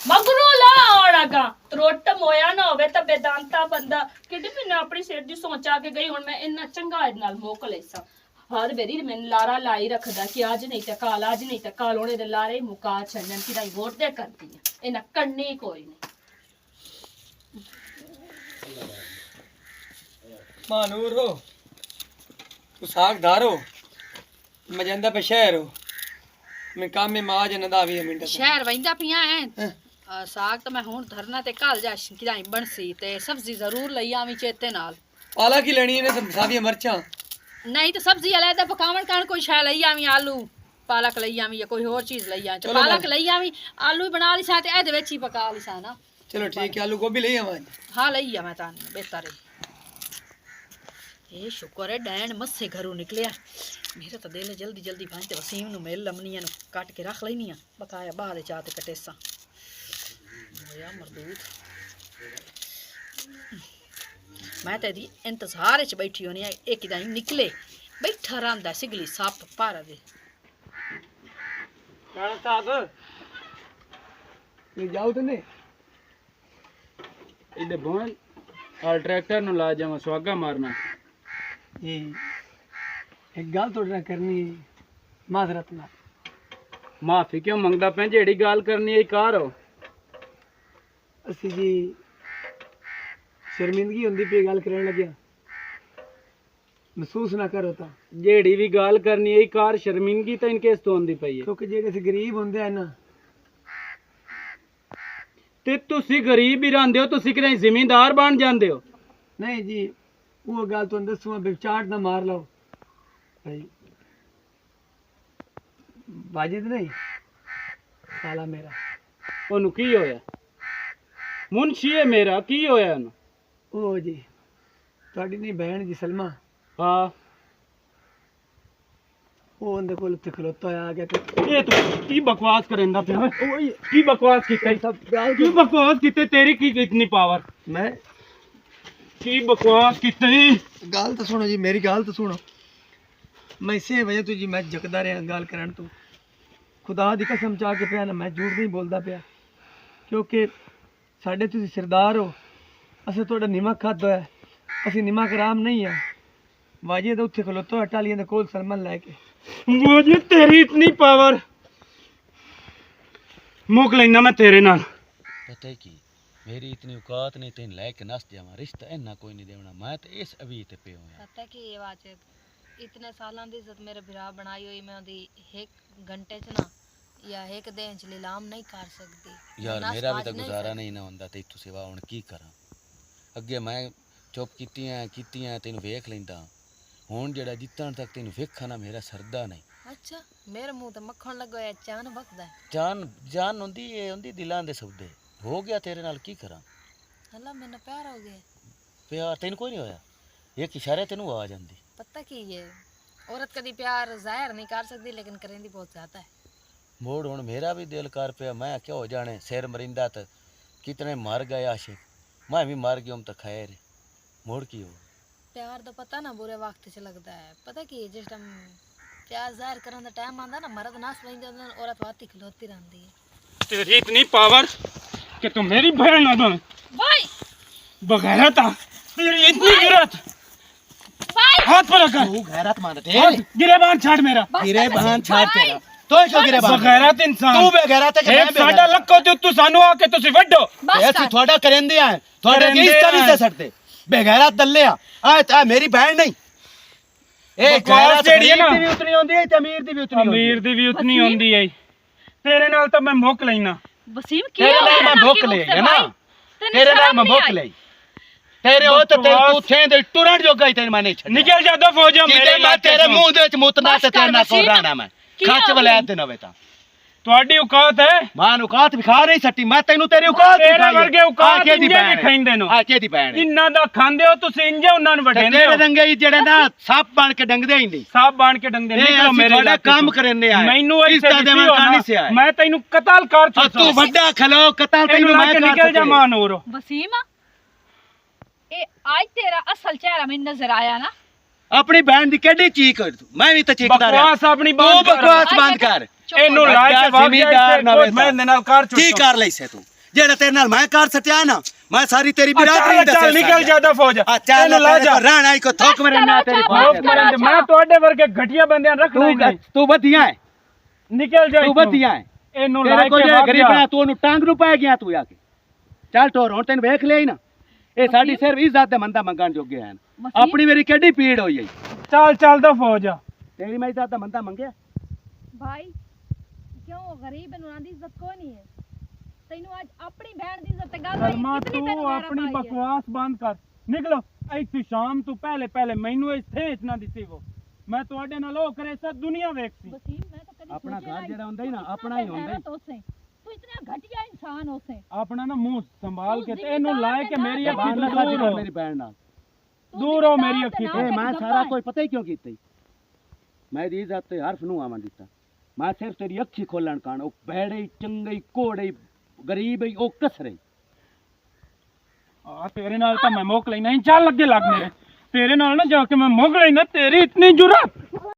ਮਗਰੂ ਲਾ ਆੜਾਗਾ ਤਰੋਟ ਮੋਇਆ ਨਾ ਹੋਵੇ ਤਾਂ ਬੇਦਾਂਤਾ ਬੰਦਾ ਕਿਤੇ ਵੀ ਨਾ ਆਪਣੀ ਸਿਰ ਦੀ ਸੋਚਾ ਕੇ ਗਈ ਹੁਣ ਮੈਂ ਇੰਨਾ ਚੰਗਾ ਇਹਦੇ ਨਾਲ ਮੋਕ ਲੈਸਾ ਹਰ ਵੇਰੀ ਮੈਨੂੰ ਲਾਰਾ ਲਾਈ ਰੱਖਦਾ ਕਿ ਅੱਜ ਨਹੀਂ ਤਾਂ ਕਾਲ ਅੱਜ ਨਹੀਂ ਤਾਂ ਕਾਲ ਉਹਨੇ ਦੇ ਲਾਰੇ ਮੁਕਾ ਛੱਡਣ ਕਿ ਨਹੀਂ ਵੋਟ ਦੇ ਕਰਦੀ ਆ ਇਹਨਾਂ ਕੰਨੀ ਕੋਈ ਨਹੀਂ मानूर हो तू सागदार हो मैं जांदा पे शहर हो मैं काम में माज नदा 20 मिनट शहर वंदा पिया है हैं। साग तो मैं हुण धरना ते कल जा किदाई बनसी ते सब्जी जरूर लई आवी चेते नाल पाला की लेनी ने सब साविया मरचा नहीं तो सब्जी अलग पकावन कान कोई शै लई आवी आलू पालक लई आवी या कोई और चीज लई आवी चलो पालक लई आवी आलू ही बना ली सा ते एदे विच ही पका ली सा ना चलो ठीक है आलू गोभी ले आवां हाँ लई आ मैं तान बेहतर है ये शुक्र है डैन मस्से घरों निकलिया मेरा तो दिल जल्दी जल्दी भांते वसीम नु मेल लमनिया नु काट के रख लेनी बकाया बाद चाते कटेसा होया मरदूत मैं तो दी इंतजार च बैठी होनी है एक दाई निकले बैठा रंदा सिगली सप पारा दे ਰਾਣਾ ਸਾਹਿਬ ले जाओ तने ਇਹਦੇ ਬੋਨ ਆਲ ਟਰੈਕਟਰ ਨੂੰ ਲਾ ਜਾਵਾਂ ਸੁਆਗਾ ਮਾਰਨਾ ये एक गल तोड़े ना करनी माजरत ना ਮਾਫੀ ਕਿਉਂ ਮੰਗਦਾ ਪੈਂ ਜਿਹੜੀ ਗੱਲ ਕਰਨੀ ਹੈ ਕਾਰ ਹੋ ਅਸੀਂ ਜੀ ਸ਼ਰਮਿੰਦਗੀ ਹੁੰਦੀ ਪਈ ਗੱਲ ਕਰਨ ਲੱਗਿਆ ਮਹਿਸੂਸ ਨਾ ਕਰੋ ਤਾਂ ਜਿਹੜੀ ਵੀ ਗੱਲ ਕਰਨੀ ਹੈ ਕਾਰ ਸ਼ਰਮਿੰਦਗੀ ਤਾਂ ਇਨਕੇਸ ਤੋਂ ਹੁੰਦੀ ਪਈ ਹੈ ਕਿਉਂਕਿ ਜਿਹੜੇ ਅਸੀਂ ਗਰੀਬ ਹੁੰਦੇ ਆ ਨਾ ਤੇ ਤੁਸੀਂ ਗਰੀਬ ਹੀ ਰਹਿੰਦੇ ਹੋ ਤੁਸੀਂ ਕਿਤੇ ਜ਼ਿਮੀਂਦਾਰ ਬਣ ਜਾਂਦੇ ਹੋ ਨਹੀਂ ਜੀ ਉਹ ਗੱਲ ਤੁਹਾਨੂੰ ਦੱਸੂਗਾ ਵਿਚਾਰ ਨਾ ਮਾਰ ਲਓ ਭਾਈ ਵਾਜਿਦ ਨਹੀਂ ਸਾਲਾ ਮੇਰਾ ਉਹਨੂੰ ਕੀ ਹੋਇਆ ਮੁਨਸ਼ੀ ਹੈ ਮੇਰਾ ਕੀ ਹੋਇਆ ਉਹਨੂੰ ਉਹ ਜੀ ਤੁਹਾਡੀ ਨਹੀਂ ਭੈਣ ਜੀ ਸਲਮਾ ਹਾਂ ਉਹ ਉਹਦੇ ਕੋਲ ਉੱਥੇ ਖਲੋਤਾ ਹੋਇਆ ਆ ਗਿਆ ਤੇ ਇਹ ਤੂੰ ਕੀ ਬਕਵਾਸ ਕਰੇਂਦਾ ਪਿਆ ਓਏ ਕੀ ਬਕਵਾਸ ਕੀਤਾ ਸਭ ਗੱਲ ਕੀ ਬਕਵਾਸ ਕੀਤੇ ਤੇਰੀ ਕੀ ਇਤਨੀ ਪਾਵਰ ਮੈਂ ਕੀ ਬਕਵਾਸ ਕੀਤੀ ਗੱਲ ਤਾਂ ਸੁਣੋ ਜੀ ਮੇਰੀ ਗੱਲ ਤਾਂ ਸੁਣੋ ਮੈਂ ਇਸੇ ਵਜ੍ਹਾ ਤੋਂ ਜੀ ਮੈਂ ਜਗਦਾ ਰਿਹਾ ਗੱਲ ਕਰਨ ਤੋਂ ਖੁਦਾ ਦੀ ਕਸਮ ਚਾ ਕੇ ਪਿਆ ਨਾ ਮੈਂ ਝੂਠ ਨਹੀਂ ਬੋਲਦਾ ਪਿਆ ਕਿਉਂਕਿ ਸਾਡੇ ਤੁਸੀਂ ਸਰਦਾਰ ਹੋ ਅਸੀਂ ਤੁਹਾਡਾ ਨਿਮਕ ਖਾਧਾ ਹੋਇਆ ਅਸੀਂ ਨਿਮਕ ਰਾਮ ਨਹੀਂ ਆ ਵਾਜੇ ਦਾ ਉੱਥੇ ਖਲੋਤਾ ਟਾਲੀਆਂ ਦੇ ਕੋਲ ਸਲਮਨ ਲੈ ਕੇ ਮੁਝੇ ਤੇਰੀ ਇਤਨੀ ਪਾਵਰ ਮੁੱਕ ਲੈਣਾ ਮੈਂ ਤੇਰੇ ਨਾਲ पता की मेरी इतनी औकात नहीं तेन लैके नस जावा रिश्ता इन्ना कोई नहीं देना मैं तो इस अभी ते पे होया पता की ये वाजिद इतने सालों की इज्जत मेरे भरा बनाई हुई मैं ओदी एक घंटे च ना या एक दिन च लीलाम नहीं कर सकती यार नस मेरा भी बाज तो नहीं गुजारा सकती। नहीं ना होंदा ते इत्थों सिवा हुण की करा अगे मैं चुप कीतियां तेन वेख लैंदा हुण जेड़ा जितण तक तेन वेखा ना मेरा सरदा नहीं अच्छा मेरे मुंह ते मक्खन लगा है चान बकदा है जान जान होंदी ए होंदी दिलां दे सौदे हो गया तेरे नाल की करा अल्लाह मैंने प्यार हो गया प्यार तेन कोई नहीं होया एक इशारे तेन आ जांदी पता की ये औरत कभी प्यार जाहिर नहीं कर सकती लेकिन करेंदी बहुत ज्यादा है मोड़ हुण मेरा भी दिल कर पिया मैं क्या हो जाने सिर मरिंदा तो कितने मर गए आशिक मैं भी मर गया तो खैर मोड़ की हो प्यार तो पता ना बुरे वक्त च लगता है पता की जिस टाइम प्यार जाहिर करने का टाइम आंदा ना मर्द नास लेंदे औरत वाती खलोती रहंदी है तेरी इतनी पावर कि तू मेरी बहन ना बन भाई बगैरत तेरी इतनी गिरत भाई हाथ पर रखा तू गैरत मानते गिरेबान छाड़ मेरा गिरेबान छाड़ तेरा तो क्यों गिरेबान बगैरत इंसान तू बेगैरत है एक साडा लक्को तू सानू आके तुसी वड्डो बस ऐसी कर। थोड़ा करेंदे हैं थोड़े करेंदे किस तरह हैं। से सटते बेगैरत दल्ले आ मेरी बहन नहीं ए बकवास गैरत जेड़ी है ना। गरीब दी भी उतनी होंदी है ते अमीर दी भी उतनी होंदी है अमीर दी भी उतनी होंदी है तेरे नाल तो मैं मुक लेना वसीम की तेरे नाल मैं भुक ले है ना तेरे नाल मैं भुक ले तेरे हो तो तू थे दे टुरन जोगा ही तेरे मैं नहीं छड़ निकल जा दो फौजा मेरे मैं तेरे मुंह दे विच मुतना बस ते कर तेरे ना वसीम। कोराना मैं की खच हो वलैत दे नवे ता ਤੁਹਾਡੀ ਔਕਾਤ ਹੈ मां औकात विखा नहीं सटी मैं तेनू तेरी औकात तेरे विखाई है। वर्गे औकात आ केदी इंजे बहन है? विखाइंदे नो। आ केदी बहन है? ਇੰਨਾ ਦਾ ਖਾਂਦੇ ਹੋ ਤੁਸੀਂ ਇੰਜੇ ਉਹਨਾਂ ਨੂੰ ਵਡੇਂਦੇ तेरे ਹੋ रंगे ही जेड़े ना सप बन के डंगदे ही नहीं ਸਾਬ ਬਾਣ ਕੇ ਡੰਗਦੇ ਇਹ ਨਿਕਲੋ ਅਸੀਂ ਮੇਰੇ ਤੁਹਾਡਾ ਇਲਾਕੇ ਕੰਮ ਤੋਂ। ਕਰਨੇ ਆਏ। ਮੈਨੂੰ ਇਸ ਇੱਥੇ ਦਾ ਦਿੱਤੀ ਦਿਮਾਗ ਹੋਣਾ, ਨਹੀਂ ਸੀ ਆਏ। ਮੈਂ ਤੈਨੂੰ ਕਤਲ ਕਰ और तू बड़ा खलो कतल ਤੈਨੂੰ तेनू ਲਾ मैं ਕੇ कर ਨਿਕਲ ਜਾ सके। ਮਾਂ ਨੂਰ वसीम ए आज तेरा असल चेहरा में नजर आया ना अपनी बहन दी केडी चीक मैं भी तो चीकदा रहा ਬਕਵਾਸ ਆਪਣੀ तू ਬਾਤ बकवास बंद कर ਇਹਨੂੰ ਲਾਇ ਕੇ ਵਾਗ ਜ਼ਿਮੀਦਾਰ ਨਾ ਵੇਖ। ਮੈਂ ਇਹਦੇ ਨਾਲ ਕਰ की कर लई से तू जेड़ा तेरे नाल मैं कर सटिया ना मैं सारी तेरी बिरादरी दे ਚੱਲ ਨਿਕਲ ਜਾ ਫੌਜ चल ਇਹਨੂੰ ਲਾ ਜਾ राणा को थोक मेरे ना तेरी ਲੋਕ ਕਰਨ ਦੇ ਮੈਂ ਤੁਹਾਡੇ ਵਰਗੇ ਘਟੀਆ ਬੰਦਿਆਂ ਨੂੰ ਰੱਖਣਾ ਹੀ तू ਨਹੀਂ तू बदिया है ਨਿਕਲ ਜਾ तू ਇੱਥੋਂ। बदिया है ਇਹਨੂੰ तेरे ਲਾਇ को ਕੇ जे ਵਾਗ गरीब ਜਾ बना तू ओनु टांग नु पै गया तू आके चल टोर हुन तेन वेख ले ही ना ਇਹ ਸਾਡੀ ਸਿਰਫ ਇੱਜ਼ਤ ਤੇ ਮੰਦਾ ਮੰਗਣ ਜੋਗੇ ਹਨ ਆਪਣੀ ਮੇਰੀ ਕਿੱਡੀ ਪੀੜ ਹੋਈ ਹੈ ਚੱਲ ਚੱਲ ਦਾ ਫੌਜ ਆ ਤੇਰੀ ਮੈਂ ਇੱਜ਼ਤ ਦਾ ਮੰਦਾ ਮੰਗਿਆ ਭਾਈ ਕਿਉਂ ਗਰੀਬ ਨੂੰ ਦੀ ਇੱਜ਼ਤ ਕੋਈ ਨਹੀਂ ਹੈ ਤੈਨੂੰ ਅੱਜ ਆਪਣੀ ਭੈਣ ਦੀ ਇੱਜ਼ਤ ਤੇ ਗੱਲ ਹੋਈ ਸਲਮਾ ਕਿਤਨੀ ਤੈਨੂੰ ਤੂੰ ਮੇਰਾ ਆਪਣੀ ਭਾਈ ਹੈ। ਬਕਵਾਸ ਬੰਦ ਕਰ ਨਿਕਲੋ ਇੱਥੇ ਸ਼ਾਮ ਤੋਂ ਪਹਿਲੇ ਮੈਨੂੰ ਇੱਥੇ ਇਤਨਾ ਦਿੱਤੀ ਵੋ ਮੈਂ ਤੁਹਾਡੇ ਨਾਲ ਉਹ ਕਰੇ ਸਭ ਦੁਨੀਆ ਵੇਖਦੀ वसीम मैं तो कभी ਆਪਣਾ सोचा ਘਰ नहीं, ਜਿਹੜਾ ਹੁੰਦਾ ਹੀ तू ਨਾ इतना ਆਪਣਾ ਹੀ ਹੁੰਦਾ बेगैरत होसे, तू इतना घटिया इंसान होसे, ਆਪਣਾ ਨਾ ਮੂੰਹ ਸੰਭਾਲ ਕੇ ਤੂੰ ਤੇ ਇਹਨੂੰ ਲਾਏ ਕਿ ਮੇਰੀ ਜ਼ਿੰਮੇਦਾਰ ਅੱਖੀ ਬਾਹਰ ਤੋਂ ਨਾ ਦੂਰ ਸਾਡੀ ਹੋ ਮੇਰੀ ਭੈਣ ਨਾਲ तू ਦੂਰ ਹੋ जिम्मेदार ਮੇਰੀ ते ਅੱਖੀ ना ਤੋਂ ਇਹ तेरी ਮੈਂ गप्पा ਸਾਰਾ है। ਕੁਝ ਪਤਾ ਹੀ ਕਿਉਂ ਕੀਤਾ ਈ? ਮੈਂ ਇਹਦੀ ਇੱਜ਼ਤ ਤੇ ਹਰਫ ਨੂੰ ਆਵਾਂ ਦਿੱਤਾ ਮੈਂ ਸਿਰਫ ਤੇਰੀ ਅੱਖੀ ਖੋਲਣ ਕਾਣ ਉਹ ਬੈੜੇ ਚੰਗੇ ਕੋੜੇ ਗਰੀਬ ਹੀ ਉਹ ਕਸਰੇ ਆ ਤੇਰੇ ਨਾਲ ਤਾਂ ਮੈਂ ਮੁੱਕ ਲੈਣਾ ਚੱਲ ਅੱਗੇ ਲੱਗ ਮੇਰੇ ਤੇਰੇ ਨਾਲ ਨਾ ਜਾ ਕੇ ਮੈਂ ਮੁੱਕ ਲੈਣਾ ਤੇਰੀ ਇਤਨੀ ਜੁਰਤ